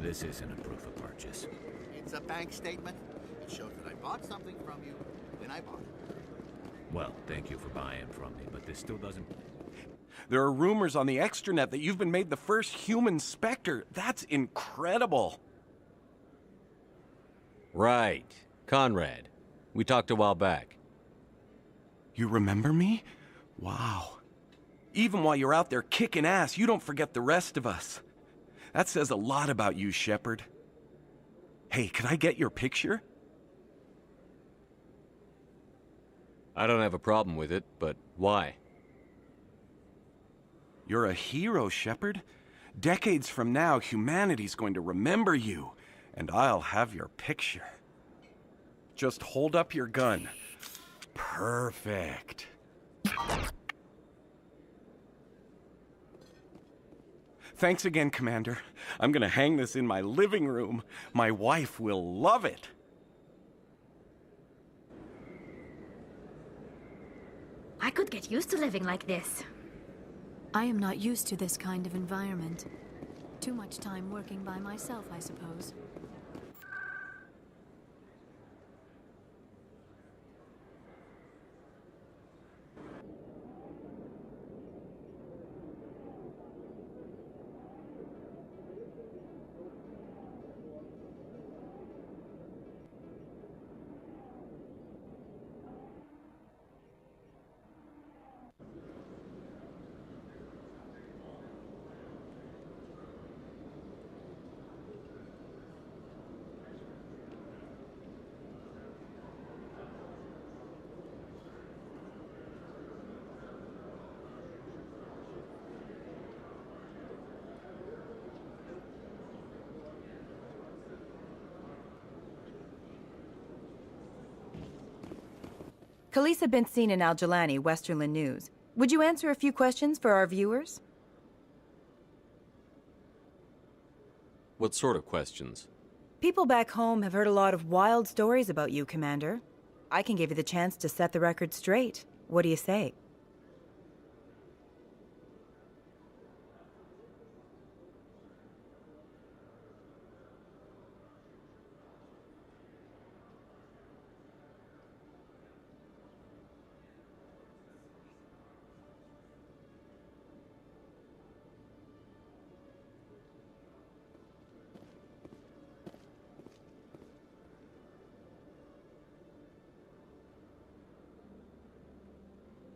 This isn't a proof of purchase. It's a bank statement. It shows that I bought something from you when I bought it. Well, thank you for buying from me, but this still doesn't... There are rumors on the extranet that you've been made the first human Spectre. That's incredible. Right. Conrad. We talked a while back. You remember me? Wow. Even while you're out there kicking ass, you don't forget the rest of us. That says a lot about you, Shepard. Hey, can I get your picture? I don't have a problem with it, but why? You're a hero, Shepard. Decades from now, humanity's going to remember you, and I'll have your picture. Just hold up your gun. Perfect. Thanks again, Commander. I'm gonna hang this in my living room. My wife will love it. I could get used to living like this. I am not used to this kind of environment. Too much time working by myself, I suppose. Khaleesa been seen in Al-Jalani, Westerland News. Would you answer a few questions for our viewers? What sort of questions? People back home have heard a lot of wild stories about you, Commander. I can give you the chance to set the record straight. What do you say?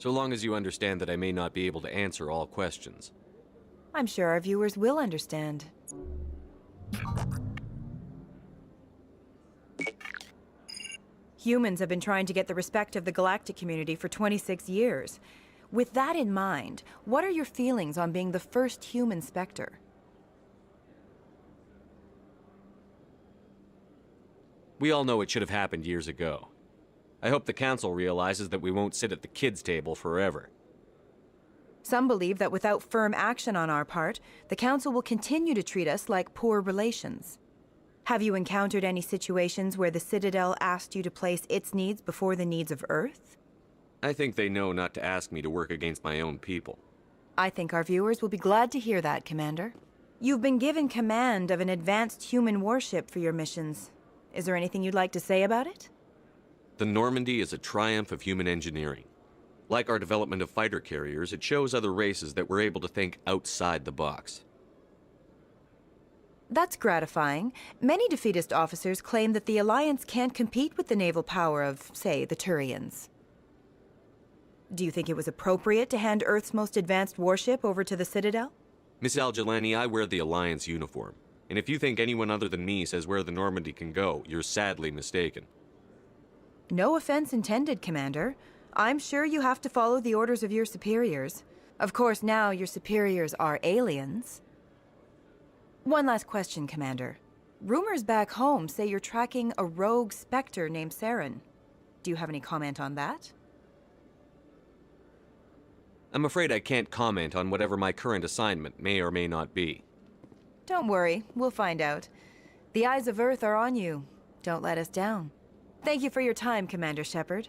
So long as you understand that I may not be able to answer all questions. I'm sure our viewers will understand. Humans have been trying to get the respect of the galactic community for 26 years. With that in mind, what are your feelings on being the first human Spectre? We all know it should have happened years ago. I hope the Council realizes that we won't sit at the kids' table forever. Some believe that without firm action on our part, the Council will continue to treat us like poor relations. Have you encountered any situations where the Citadel asked you to place its needs before the needs of Earth? I think they know not to ask me to work against my own people. I think our viewers will be glad to hear that, Commander. You've been given command of an advanced human warship for your missions. Is there anything you'd like to say about it? The Normandy is a triumph of human engineering. Like our development of fighter carriers, it shows other races that we're able to think outside the box. That's gratifying. Many defeatist officers claim that the Alliance can't compete with the naval power of, say, the Turians. Do you think it was appropriate to hand Earth's most advanced warship over to the Citadel? Miss Al-Jelani, I wear the Alliance uniform. And if you think anyone other than me says where the Normandy can go, you're sadly mistaken. No offense intended, Commander. I'm sure you have to follow the orders of your superiors. Of course, now your superiors are aliens. One last question, Commander. Rumors back home say you're tracking a rogue Spectre named Saren. Do you have any comment on that? I'm afraid I can't comment on whatever my current assignment may or may not be. Don't worry, we'll find out. The eyes of Earth are on you. Don't let us down. Thank you for your time, Commander Shepard.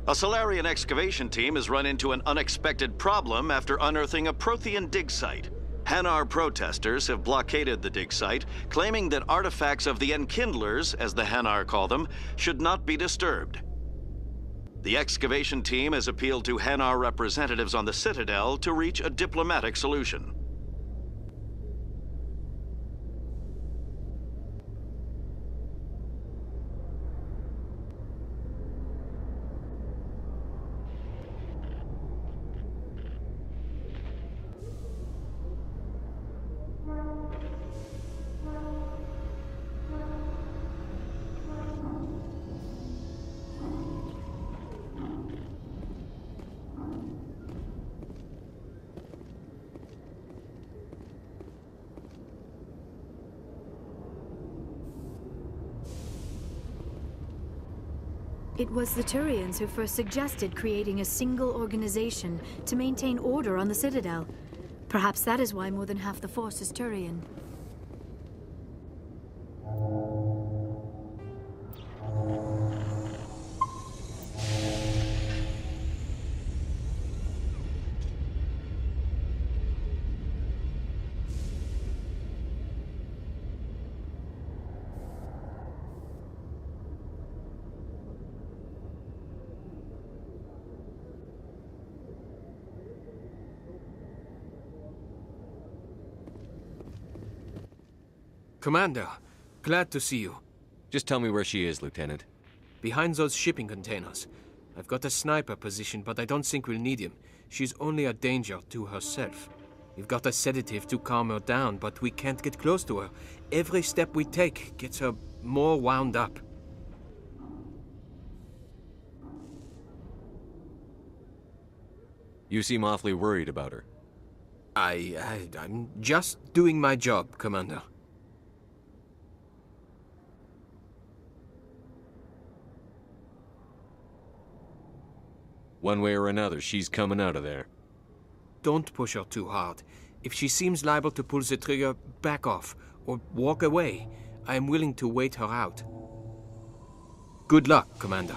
A Solarian excavation team has run into an unexpected problem after unearthing a Prothean dig site. Hanar protesters have blockaded the dig site, claiming that artifacts of the Enkindlers, as the Hanar call them, should not be disturbed. The excavation team has appealed to Hanar representatives on the Citadel to reach a diplomatic solution. It was the Turians who first suggested creating a single organization to maintain order on the Citadel. Perhaps that is why more than half the force is Turian. Commander, glad to see you. Just tell me where she is, Lieutenant. Behind those shipping containers. I've got a sniper position, but I don't think we'll need him. She's only a danger to herself. We've got a sedative to calm her down, but we can't get close to her. Every step we take gets her more wound up. You seem awfully worried about her. I'm just doing my job, Commander. One way or another, she's coming out of there. Don't push her too hard. If she seems liable to pull the trigger, back off, or walk away. I am willing to wait her out. Good luck, Commander.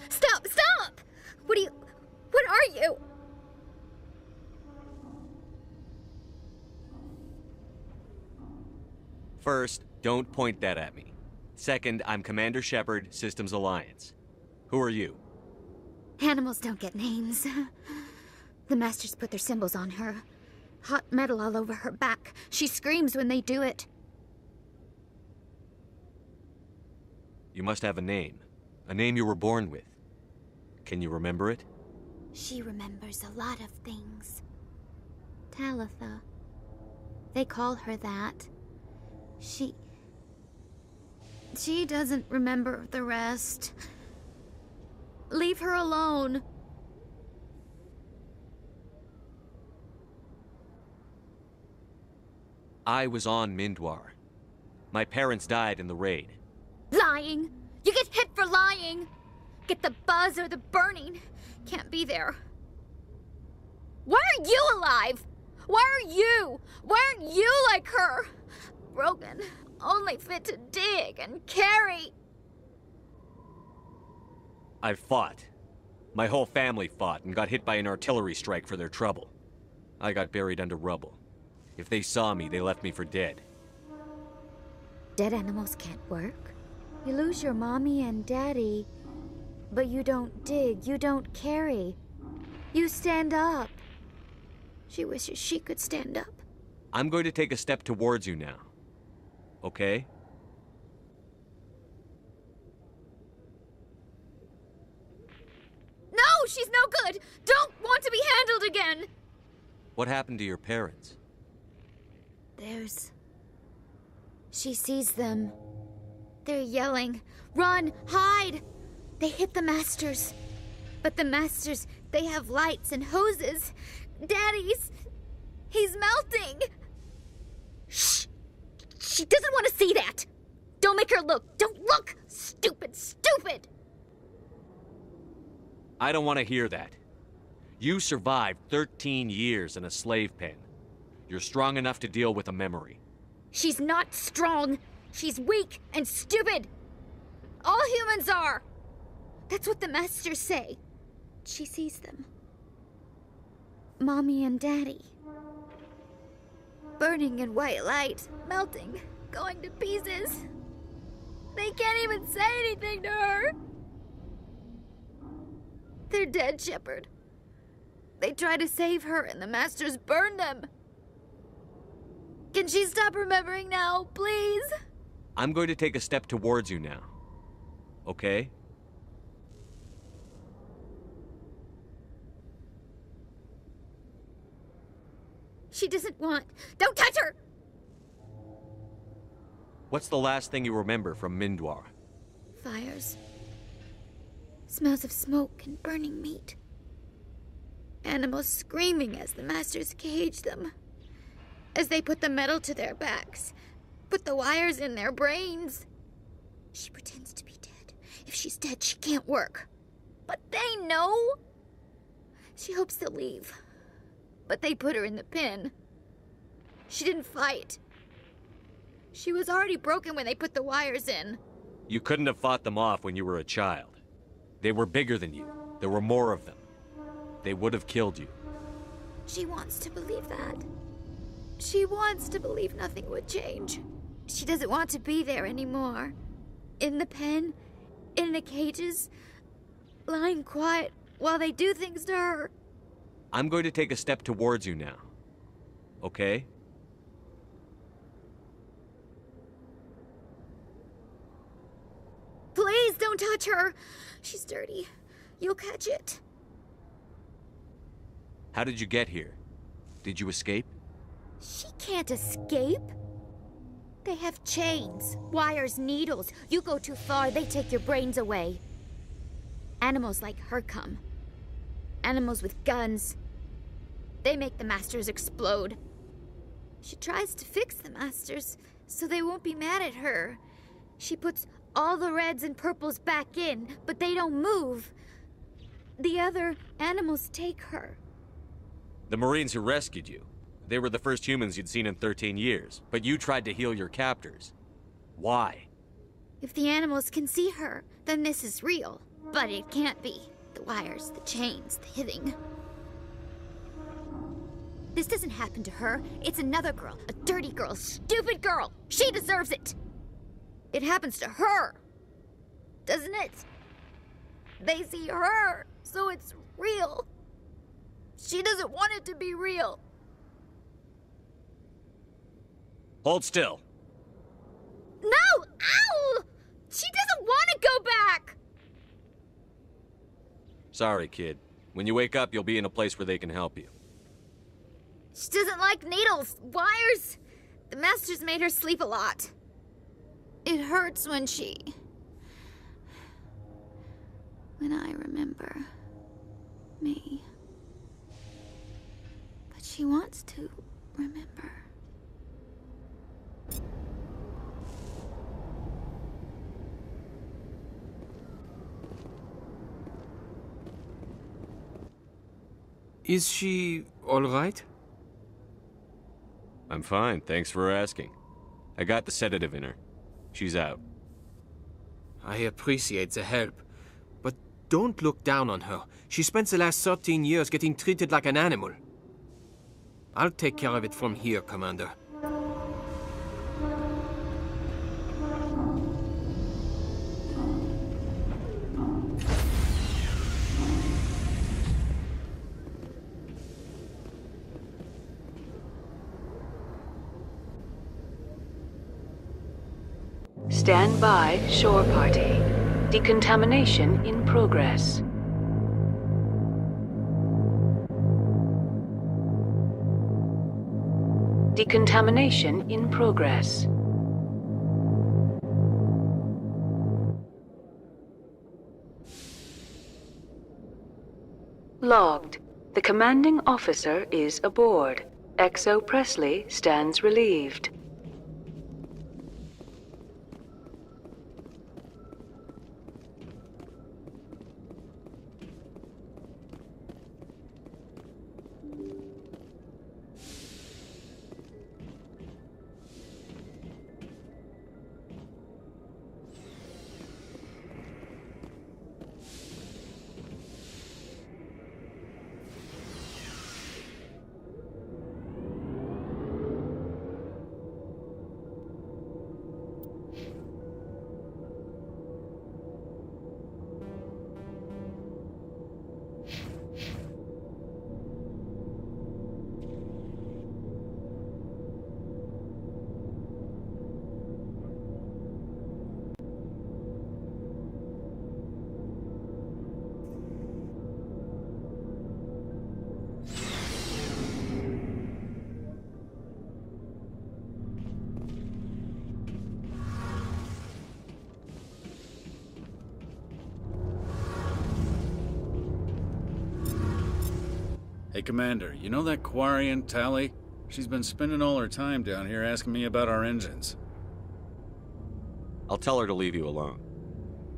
Stop! Stop! What are you? First, don't point that at me. Second, I'm Commander Shepard, Systems Alliance. Who are you? Animals don't get names. The Masters put their symbols on her. Hot metal all over her back. She screams when they do it. You must have a name you were born with. Can you remember it? She remembers a lot of things. Talitha. They call her that. She doesn't remember the rest. Leave her alone. I was on Mindwar. My parents died in the raid. Lying! You get hit for lying! Get the buzz or the burning. Can't be there. Why are you alive? Why are you? Why aren't you like her? Broken, only fit to dig and carry. I fought. My whole family fought and got hit by an artillery strike for their trouble. I got buried under rubble. If they saw me, they left me for dead. Dead animals can't work. You lose your mommy and daddy, but you don't dig, you don't carry. You stand up. She wishes she could stand up. I'm going to take a step towards you now. Okay? No, she's no good! Don't want to be handled again! What happened to your parents? There's She sees them. They're yelling, "Run! Hide!" They hit the Masters. But the Masters, they have lights and hoses. Daddy's... he's melting! Shh! She doesn't want to see that! Don't make her look! Don't look! Stupid, stupid! I don't want to hear that. You survived 13 years in a slave pen. You're strong enough to deal with a memory. She's not strong. She's weak and stupid. All humans are. That's what the Masters say. She sees them. Mommy and Daddy. Burning in white light, melting, going to pieces. They can't even say anything to her. They're dead, Shepard. They try to save her and the Masters burn them. Can she stop remembering now, please? I'm going to take a step towards you now. Okay? She doesn't want... Don't touch her! What's the last thing you remember from Mindwar? Fires. Smells of smoke and burning meat. Animals screaming as the Masters cage them. As they put the metal to their backs. Put the wires in their brains. She pretends to be dead. If she's dead, she can't work. But they know. She hopes they'll leave. But they put her in the pen. She didn't fight. She was already broken when they put the wires in. You couldn't have fought them off when you were a child. They were bigger than you. There were more of them. They would have killed you. She wants to believe that. She wants to believe nothing would change. She doesn't want to be there anymore. In the pen, in the cages, lying quiet while they do things to her. I'm going to take a step towards you now. Okay? Please don't touch her. She's dirty. You'll catch it. How did you get here? Did you escape? She can't escape. They have chains, wires, needles. You go too far, they take your brains away. Animals like her come. Animals with guns. They make the Masters explode. She tries to fix the Masters so they won't be mad at her. She puts all the reds and purples back in, but they don't move. The other animals take her. The Marines who rescued you. They were the first humans you'd seen in 13 years, but you tried to heal your captors. Why? If the animals can see her, then this is real. But it can't be. The wires, the chains, the hitting. This doesn't happen to her. It's another girl. A dirty girl. Stupid girl. She deserves it. It happens to her. Doesn't it? They see her, so it's real. She doesn't want it to be real. Hold still. No! Ow! She doesn't want to go back! Sorry, kid. When you wake up, you'll be in a place where they can help you. She doesn't like needles, wires. The Masters made her sleep a lot. It hurts when I remember me. But she wants to remember. Is she all right? I'm fine, thanks for asking. I got the sedative in her. She's out. I appreciate the help, but don't look down on her. She spent the last 13 years getting treated like an animal. I'll take care of it from here, Commander. Stand by, shore party. Decontamination in progress. Decontamination in progress. Logged. The commanding officer is aboard. XO Presley stands relieved. Hey, Commander, you know that Quarian, Tally? She's been spending all her time down here asking me about our engines. I'll tell her to leave you alone.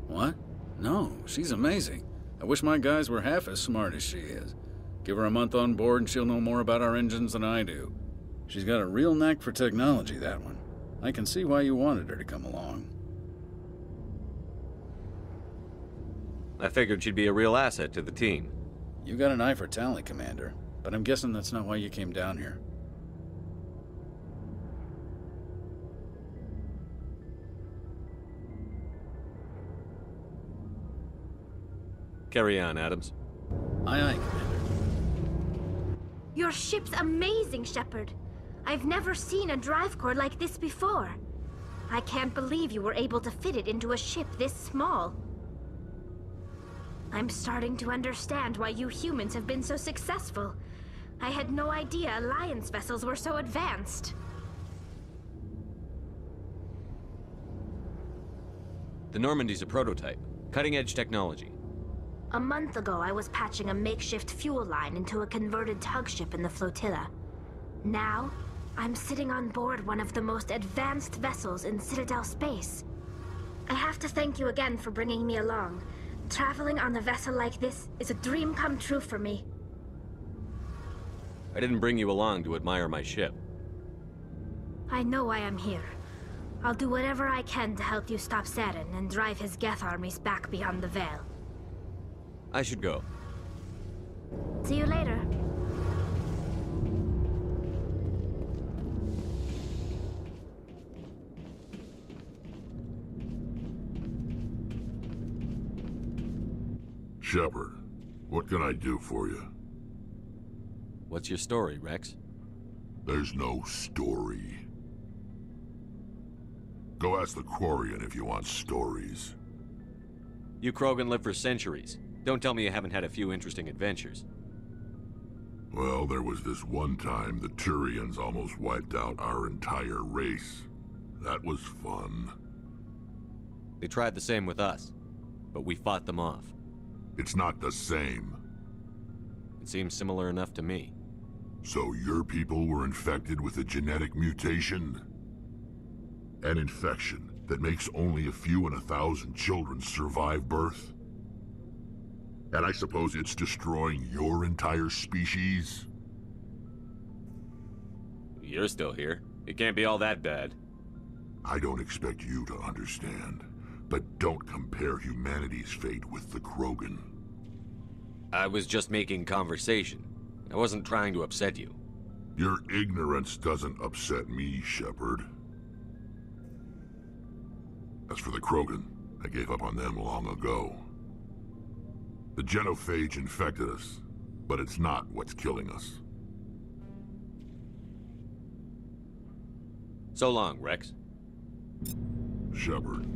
What? No, she's amazing. I wish my guys were half as smart as she is. Give her a month on board and she'll know more about our engines than I do. She's got a real knack for technology, that one. I can see why you wanted her to come along. I figured she'd be a real asset to the team. You got an eye for Tally, Commander, but I'm guessing that's not why you came down here. Carry on, Adams. Aye, aye, Commander. Your ship's amazing, Shepard. I've never seen a drive core like this before. I can't believe you were able to fit it into a ship this small. I'm starting to understand why you humans have been so successful. I had no idea Alliance vessels were so advanced. The Normandy's a prototype. Cutting-edge technology. A month ago, I was patching a makeshift fuel line into a converted tug ship in the flotilla. Now, I'm sitting on board one of the most advanced vessels in Citadel space. I have to thank you again for bringing me along. Traveling on a vessel like this is a dream come true for me. I didn't bring you along to admire my ship. I know why I'm here. I'll do whatever I can to help you stop Saren and drive his Geth armies back beyond the Veil. I should go. See you later. Shepard, what can I do for you? What's your story, Rex? There's no story. Go ask the Quarian if you want stories. You Krogan live for centuries. Don't tell me you haven't had a few interesting adventures. Well, there was this one time the Turians almost wiped out our entire race. That was fun. They tried the same with us, but we fought them off. It's not the same. It seems similar enough to me. So your people were infected with a genetic mutation? An infection that makes only a few in 1,000 children survive birth? And I suppose it's destroying your entire species? You're still here. It can't be all that bad. I don't expect you to understand. But don't compare humanity's fate with the Krogan. I was just making conversation. I wasn't trying to upset you. Your ignorance doesn't upset me, Shepard. As for the Krogan, I gave up on them long ago. The genophage infected us, but it's not what's killing us. So long, Rex. Shepard.